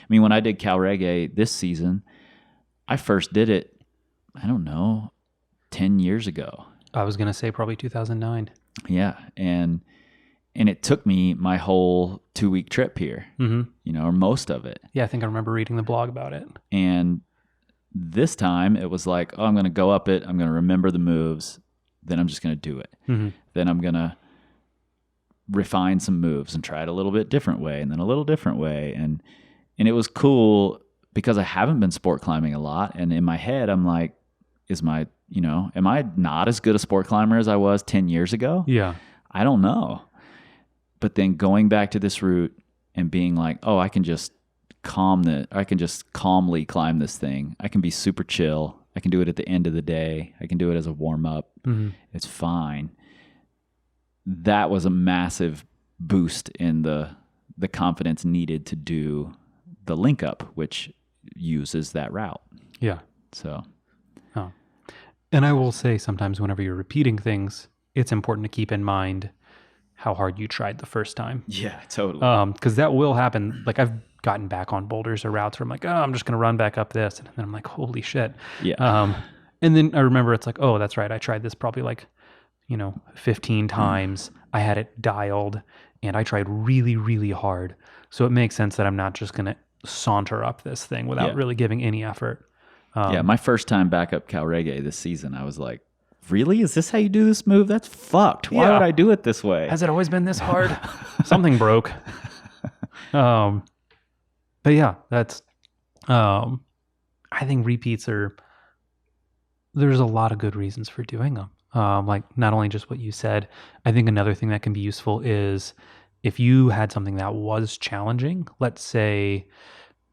when I did Cal Reggae this season, I first did it, I don't know, 10 years ago. I was going to say probably 2009. Yeah. And it took me my whole 2-week trip here, you know, or most of it. Yeah. I think I remember reading the blog about it. And this time it was like, I'm going to go up it. I'm going to remember the moves. Then I'm just going to do it. Then I'm going to refine some moves and try it a little bit different way, and then a little different way. And it was cool because I haven't been sport climbing a lot. And in my head, I'm like, am I not as good a sport climber as I was 10 years ago? Yeah. I don't know. But then going back to this route and being like, oh, I can just calmly climb this thing. I can be super chill. I can do it at the end of the day. I can do it as a warm up. It's fine. That was a massive boost in the confidence needed to do the link up, which uses that route. Yeah. So. Oh. And I will say sometimes whenever you're repeating things, it's important to keep in mind how hard you tried the first time. Yeah, totally. Because that will happen. Like I've gotten back on boulders or routes where I'm like, oh, I'm just going to run back up this. And then I'm like, holy shit. Yeah. And then I remember it's like, oh, that's right. I tried this probably 15 times. I had it dialed and I tried really, really hard. So it makes sense that I'm not just going to saunter up this thing without really giving any effort. My first time back up Cal Reggae this season, I was like, really? Is this how you do this move? That's fucked. Why would I do it this way? Has it always been this hard? Something broke. But yeah, that's, I think repeats there's a lot of good reasons for doing them. Like not only just what you said, I think another thing that can be useful is if you had something that was challenging, let's say,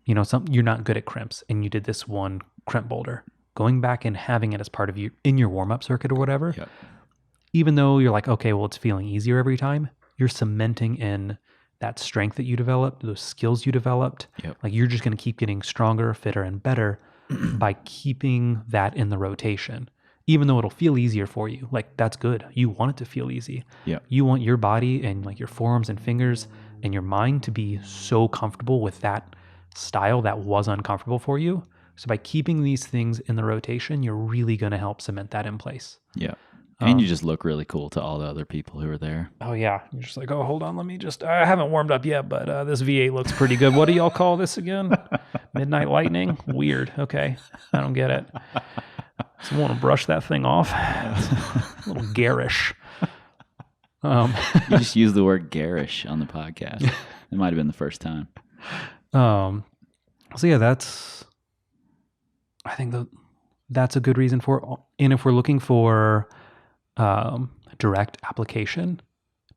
you're not good at crimps and you did this one crimp boulder, going back and having it as part of in your warm-up circuit or whatever, even though you're like, okay, well, it's feeling easier every time, you're cementing in that strength that you developed, those skills you developed. Like you're just going to keep getting stronger, fitter, and better by keeping that in the rotation. Even though it'll feel easier for you, like that's good. You want it to feel easy. Yeah. You want your body and like your forearms and fingers and your mind to be so comfortable with that style that was uncomfortable for you. So by keeping these things in the rotation, you're really going to help cement that in place. Yeah. And you just look really cool to all the other people who are there. Oh yeah. You're just like, oh, hold on. I haven't warmed up yet, but this V8 looks pretty good. What do y'all call this again? Midnight Lightning? Weird. Okay. I don't get it. So I want to brush that thing off. It's a little garish. You just used the word garish on the podcast. It might have been the first time. So yeah, I think that's a good reason for it. And if we're looking for direct application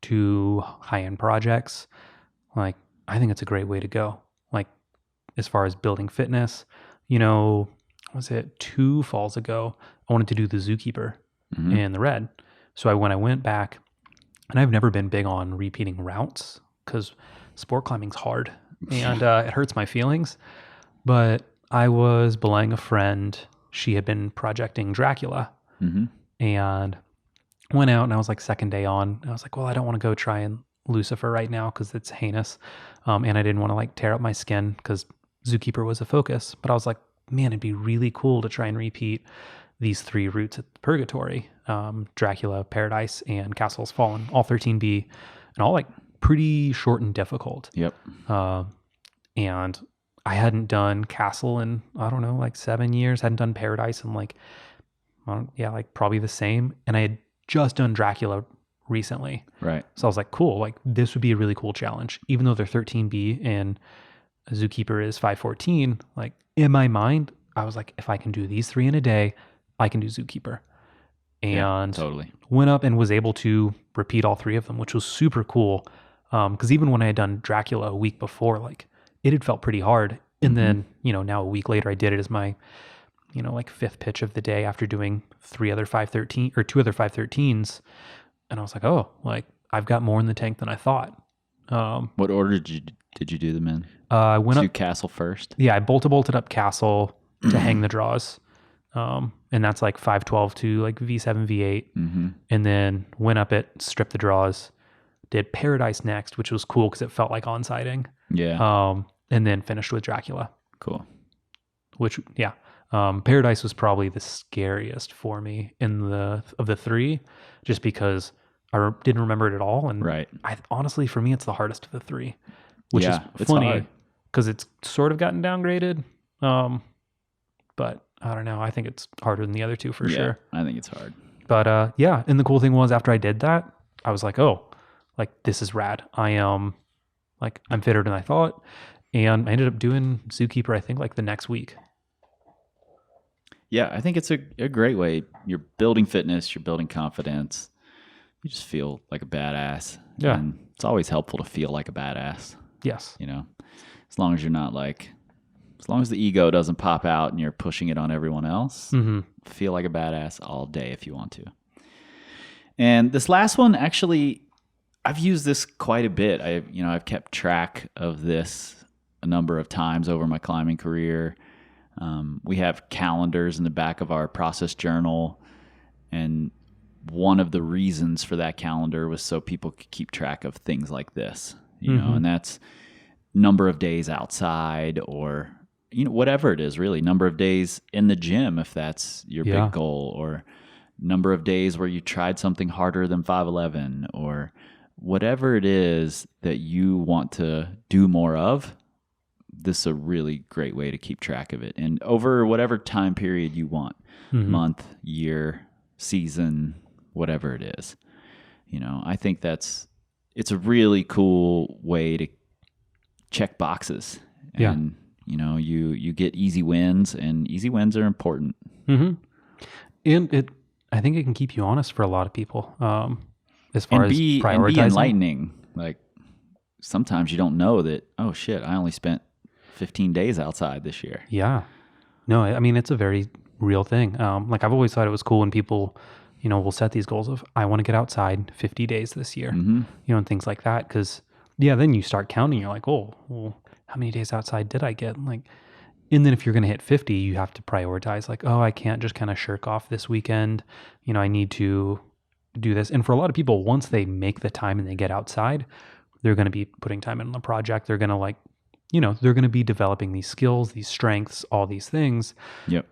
to high-end projects, like I think it's a great way to go. Like as far as building fitness, was it 2 falls ago, I wanted to do the Zookeeper in the red. So when I went back, and I've never been big on repeating routes because sport climbing's hard and it hurts my feelings. But I was belaying a friend. She had been projecting Dracula. And Went out and I was like second day on. I was like, well, I don't want to go try and Lucifer right now because it's heinous. And I didn't want to like tear up my skin because Zookeeper was a focus. But I was like, man, it'd be really cool to try and repeat these 3 routes at Purgatory, Dracula, Paradise, and Castle's Fallen, all 13B, and all like pretty short and difficult. Yep. And I hadn't done Castle in, I don't know, like 7 years. Hadn't done Paradise in like, like probably the same. And I had just done Dracula recently. Right. So I was like, cool, like this would be a really cool challenge. Even though they're 13B and Zookeeper is 514, like in my mind, I was like, if I can do these 3 in a day, I can do Zookeeper. And totally. went up and was able to repeat all 3 of them, which was super cool. Because even when I had done Dracula a week before, like it had felt pretty hard. And then, now a week later, I did it as my, like 5th pitch of the day after doing 2 other 513s. And I was like, oh, like I've got more in the tank than I thought. What order did you do them in? I went Did up. you do Castle first? Yeah, I bolted up Castle to hang the draws. And that's like 512 to like V7, V8. Mm-hmm. And then went up it, stripped the draws, did Paradise next, which was cool because it felt like on-siding. Yeah. And then finished with Dracula, Cool. which, Paradise was probably the scariest for me of the 3, just because I didn't remember it at all. And Right. honestly, for me, it's the hardest of the 3, which Yeah, is it's funny hard. because it's sort of gotten downgraded. But I don't know. I think it's harder than the other 2 for Yeah, sure. I think it's hard. But and the cool thing was after I did that, I was like, oh, like this is rad. I am like I'm fitter than I thought. And I ended up doing Zookeeper, I think, like the next week. Yeah, I think it's a great way. You're building fitness, you're building confidence. You just feel like a badass. Yeah. And it's always helpful to feel like a badass, Yes. as long as you're not as long as the ego doesn't pop out and you're pushing it on everyone else, Mm-hmm. feel like a badass all day if you want to. And this last one, actually, I've used this quite a bit. I've kept track of this a number of times over my climbing career. We have calendars in the back of our process journal, and one of the reasons for that calendar was so people could keep track of things like this, and that's number of days outside, or whatever it is, really, number of days in the gym if that's your big goal, or number of days where you tried something harder than 511, or whatever it is that you want to do more of. This is a really great way to keep track of it, and over whatever time period you want, month, year, season, whatever it is. I think it's a really cool way to check boxes. And you get easy wins, and easy wins are important. Mm-hmm. And I think it can keep you honest for a lot of people. As far And as be prioritizing. enlightening. Like sometimes you don't know that, oh shit, I only spent 15 days outside this year. Yeah. No, I mean, it's a very real thing. Like I've always thought it was cool when people, will set these goals of, I want to get outside 50 days this year, and things like that. Cause then you start counting, you're like, oh, well, how many days outside did I get? And then if you're going to hit 50, you have to prioritize like, oh, I can't just kind of shirk off this weekend. I need to do this. And for a lot of people, once they make the time and they get outside, they're going to be putting time in the project. They're going to they're going to be developing these skills, these strengths, all these things. Yep.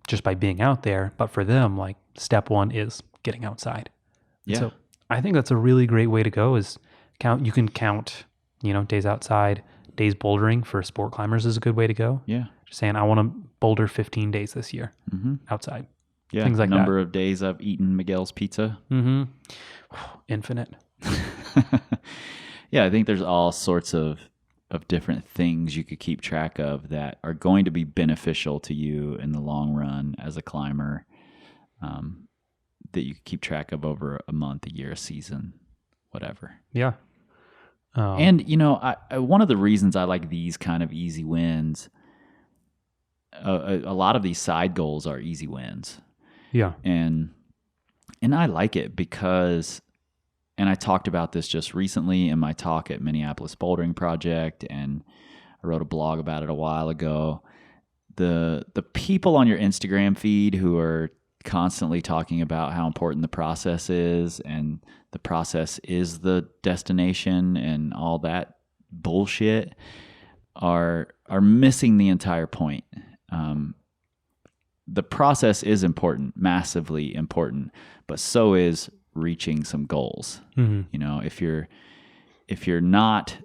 Just by being out there. But for them, like step 1 is getting outside. Yeah. So I think that's a really great way to go is count. You can count, days outside, days bouldering for sport climbers is a good way to go. Yeah. Just saying, I want to boulder 15 days this year outside. Yeah. Things like number of days I've eaten Miguel's pizza. Mm-hmm. Infinite. Yeah. I think there's all sorts of different things you could keep track of that are going to be beneficial to you in the long run as a climber, that you could keep track of over a month, a year, a season, whatever. Yeah. And, I one of the reasons I like these kind of easy wins, a lot of these side goals are easy wins. Yeah. And I like it because, and I talked about this just recently in my talk at Minneapolis Bouldering Project, and I wrote a blog about it a while ago. The people on your Instagram feed who are constantly talking about how important the process is, and the process is the destination, and all that bullshit are missing the entire point. The process is important, massively important, but so is reaching some goals. Mm-hmm. You know, if you're not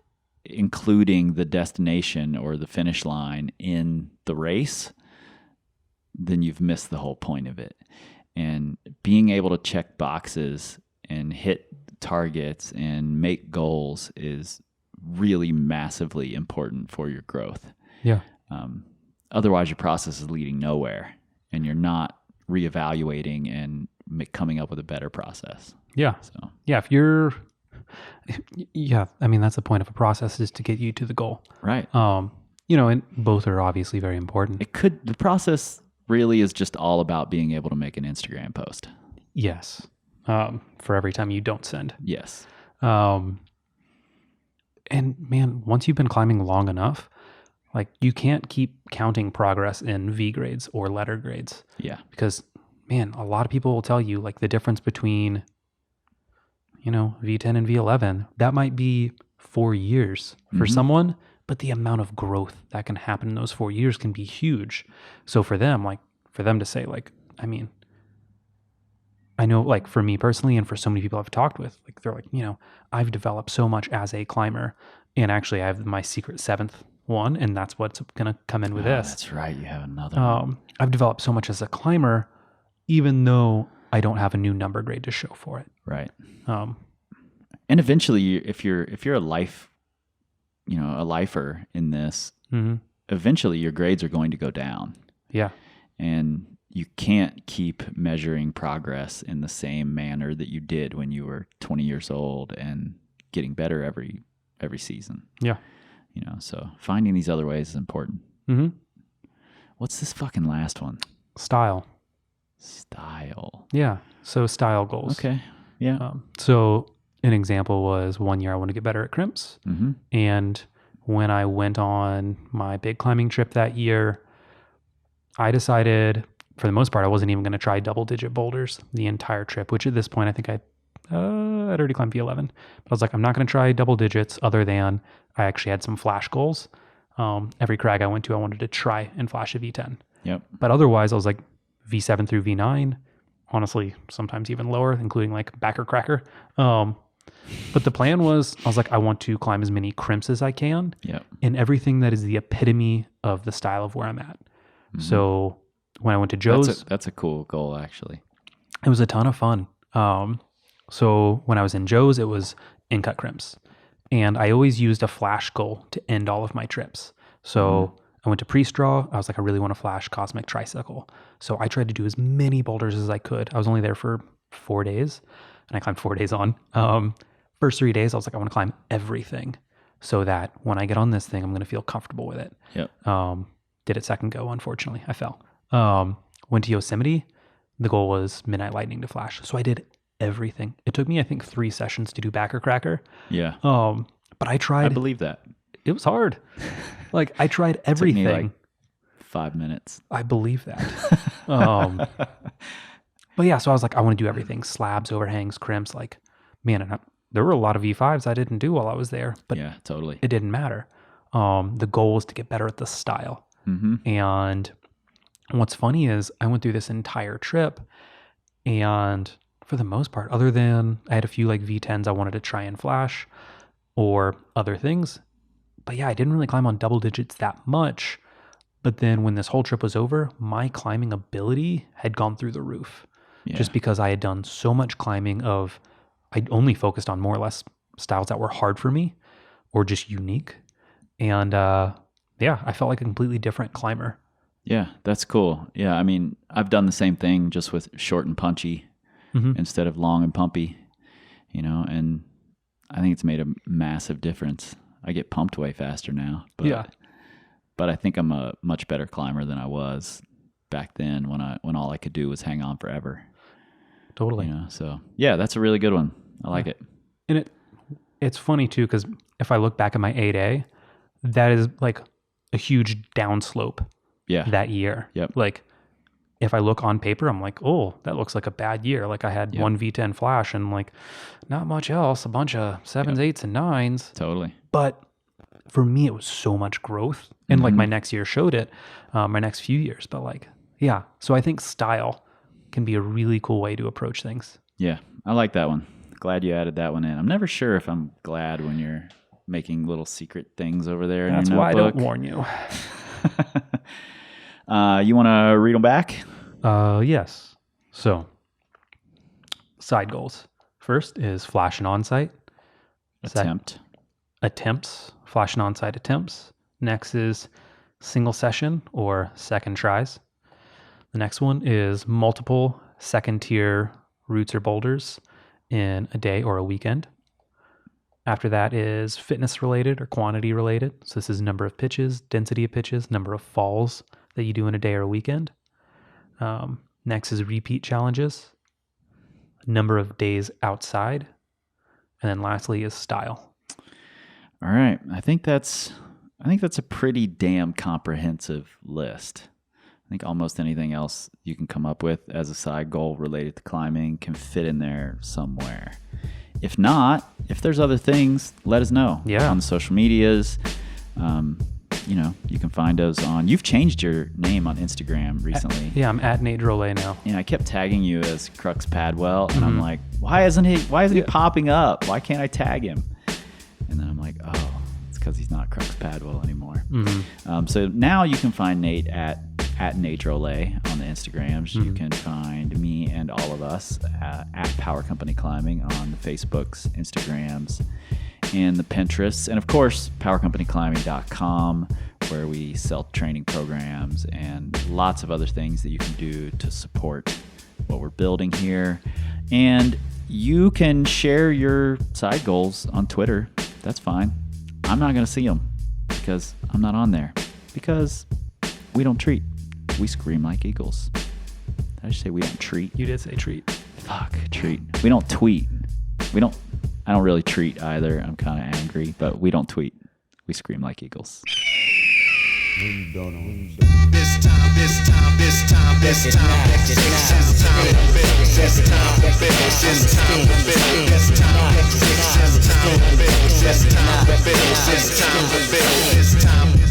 including the destination or the finish line in the race, then you've missed the whole point of it. And being able to check boxes and hit targets and make goals is really massively important for your growth. Yeah. Otherwise, your process is leading nowhere, and you're not reevaluating and coming up with a better process. Yeah. So Yeah. That's the point of a process, is to get you to the goal. right. And both are obviously very important. The process really is just all about being able to make an Instagram post. Yes. For every time you don't send. Yes. And man, once you've been climbing long enough, like, you can't keep counting progress in V grades or letter grades, Yeah. because man, a lot of people will tell you like the difference between, V10 and V11, that might be 4 years for someone, but the amount of growth that can happen in those 4 years can be huge. So for them to say, like, I know, like, for me personally, and for so many people I've talked with, like, they're like, I've developed so much as a climber, and actually I have my secret 7th one, and that's what's going to come in with this. That's right. You have another one. I've developed so much as a climber, even though I don't have a new number grade to show for it. Right. Um, And eventually, if you're a lifer in this, mhm. eventually your grades are going to go down, Yeah. and you can't keep measuring progress in the same manner that you did when you were 20 years old and getting better every season. Yeah. So finding these other ways is important. Mm-hmm. What's this fucking last one? Style. Yeah. So style goals. Okay. Yeah. So an example was, one year I want to get better at crimps. Mm-hmm. And when I went on my big climbing trip that year, I decided, for the most part, I wasn't even going to try double-digit boulders the entire trip, which at this point I think I'd already climbed V11. But I was like, I'm not going to try double digits, other than I actually had some flash goals. Every crag I went to, I wanted to try and flash a V10. Yep. But otherwise, I was like V7 through V9, honestly, sometimes even lower, including like backer cracker. But the plan was, I was like, I want to climb as many crimps as I can, Yep. in everything that is the epitome of the style of where I'm at. Mm-hmm. So when I went to Joe's, that's a cool goal, actually. it was a ton of fun. So when I was in Joe's, it was in-cut crimps. And I always used a flash goal to end all of my trips. So I went to pre-straw. I was like, I really want to flash Cosmic Tricycle. So I tried to do as many boulders as I could. I was only there for 4 days, and I climbed 4 days on. First 3 days, I was like, I want to climb everything, so that when I get on this thing, I'm going to feel comfortable with it. Yep. Did it second go. Unfortunately, I fell. Went to Yosemite. The goal was Midnight Lightning to flash. So I did everything. It took me, I think, 3 sessions to do backer cracker. Yeah. But I tried. I believe that. It was hard. Like, I tried everything. Took me like 5 minutes. I believe that. But yeah, so I was like, I want to do everything. Slabs, overhangs, crimps. Like, man, there were a lot of V5s I didn't do while I was there, but yeah, totally. it didn't matter. The goal was to get better at the style. Mm-hmm. And what's funny is I went through this entire trip, and for the most part, other than I had a few like V10s I wanted to try and flash or other things, but yeah, I didn't really climb on double digits that much. But then when this whole trip was over, my climbing ability had gone through the roof. Yeah. Just because I had done so much climbing I only focused on more or less styles that were hard for me or just unique. And yeah, I felt like a completely different climber. Yeah, that's cool. Yeah, I mean, I've done the same thing, just with short and punchy instead of long and pumpy, and I think it's made a massive difference. I get pumped way faster now. But, Yeah. But I think I'm a much better climber than I was back then, when all I could do was hang on forever. Totally. So yeah, that's a really good one. I like it. And it's funny too, because if I look back at my 8A, that is like a huge downslope Yeah. that year. Yep. Like if I look on paper, I'm like, oh, that looks like a bad year. Like I had one V10 flash and like not much else, a bunch of 7s, 8s, and 9s. Totally. But for me, it was so much growth. And like my next year showed it, my next few years. But like, yeah. So I think style can be a really cool way to approach things. Yeah, I like that one. Glad you added that one in. I'm never sure if I'm glad when you're making little secret things over there. That's in your why I notebook. don't warn you. You want to read them back? Yes. So, side goals. First is flash and onsite. Attempt. Attempts, flash and onsite attempts. Next is single session or second tries. The next one is multiple second tier routes or boulders in a day or a weekend. After that is fitness related or quantity related. So this is number of pitches, density of pitches, number of falls that you do in a day or a weekend. Next is repeat challenges, number of days outside, and then lastly is style. All right. I think that's a pretty damn comprehensive list. I think almost anything else you can come up with as a side goal related to climbing can fit in there somewhere. If not, if there's other things, let us know. Yeah. On the social medias. You can find us on. You've changed your name on Instagram recently. Yeah, I'm at Nate Drolet now. And I kept tagging you as Crux Padwell, and I'm like, why isn't he popping up? Why can't I tag him? And then I'm like, oh, it's because he's not Crux Padwell anymore. So now you can find Nate at Nate Drolet on the Instagrams. You can find me and all of us at Power Company Climbing on the Facebooks, Instagrams, and the Pinterests, and of course powercompanyclimbing.com, where we sell training programs and lots of other things that you can do to support what we're building here. And you can share your side goals on Twitter. That's fine. I'm not going to see them because I'm not on there, because we don't treat. We scream like eagles. Did I just say we don't treat? You did say treat. Fuck, treat. We don't tweet. I don't really treat either. I'm kind of angry, but we don't tweet. We scream like eagles. This time, this time, this time, this time, this time to finish, this time to finish, this time to finish, this time to finish, this time to finish, this time to finish, this time to finish, this time.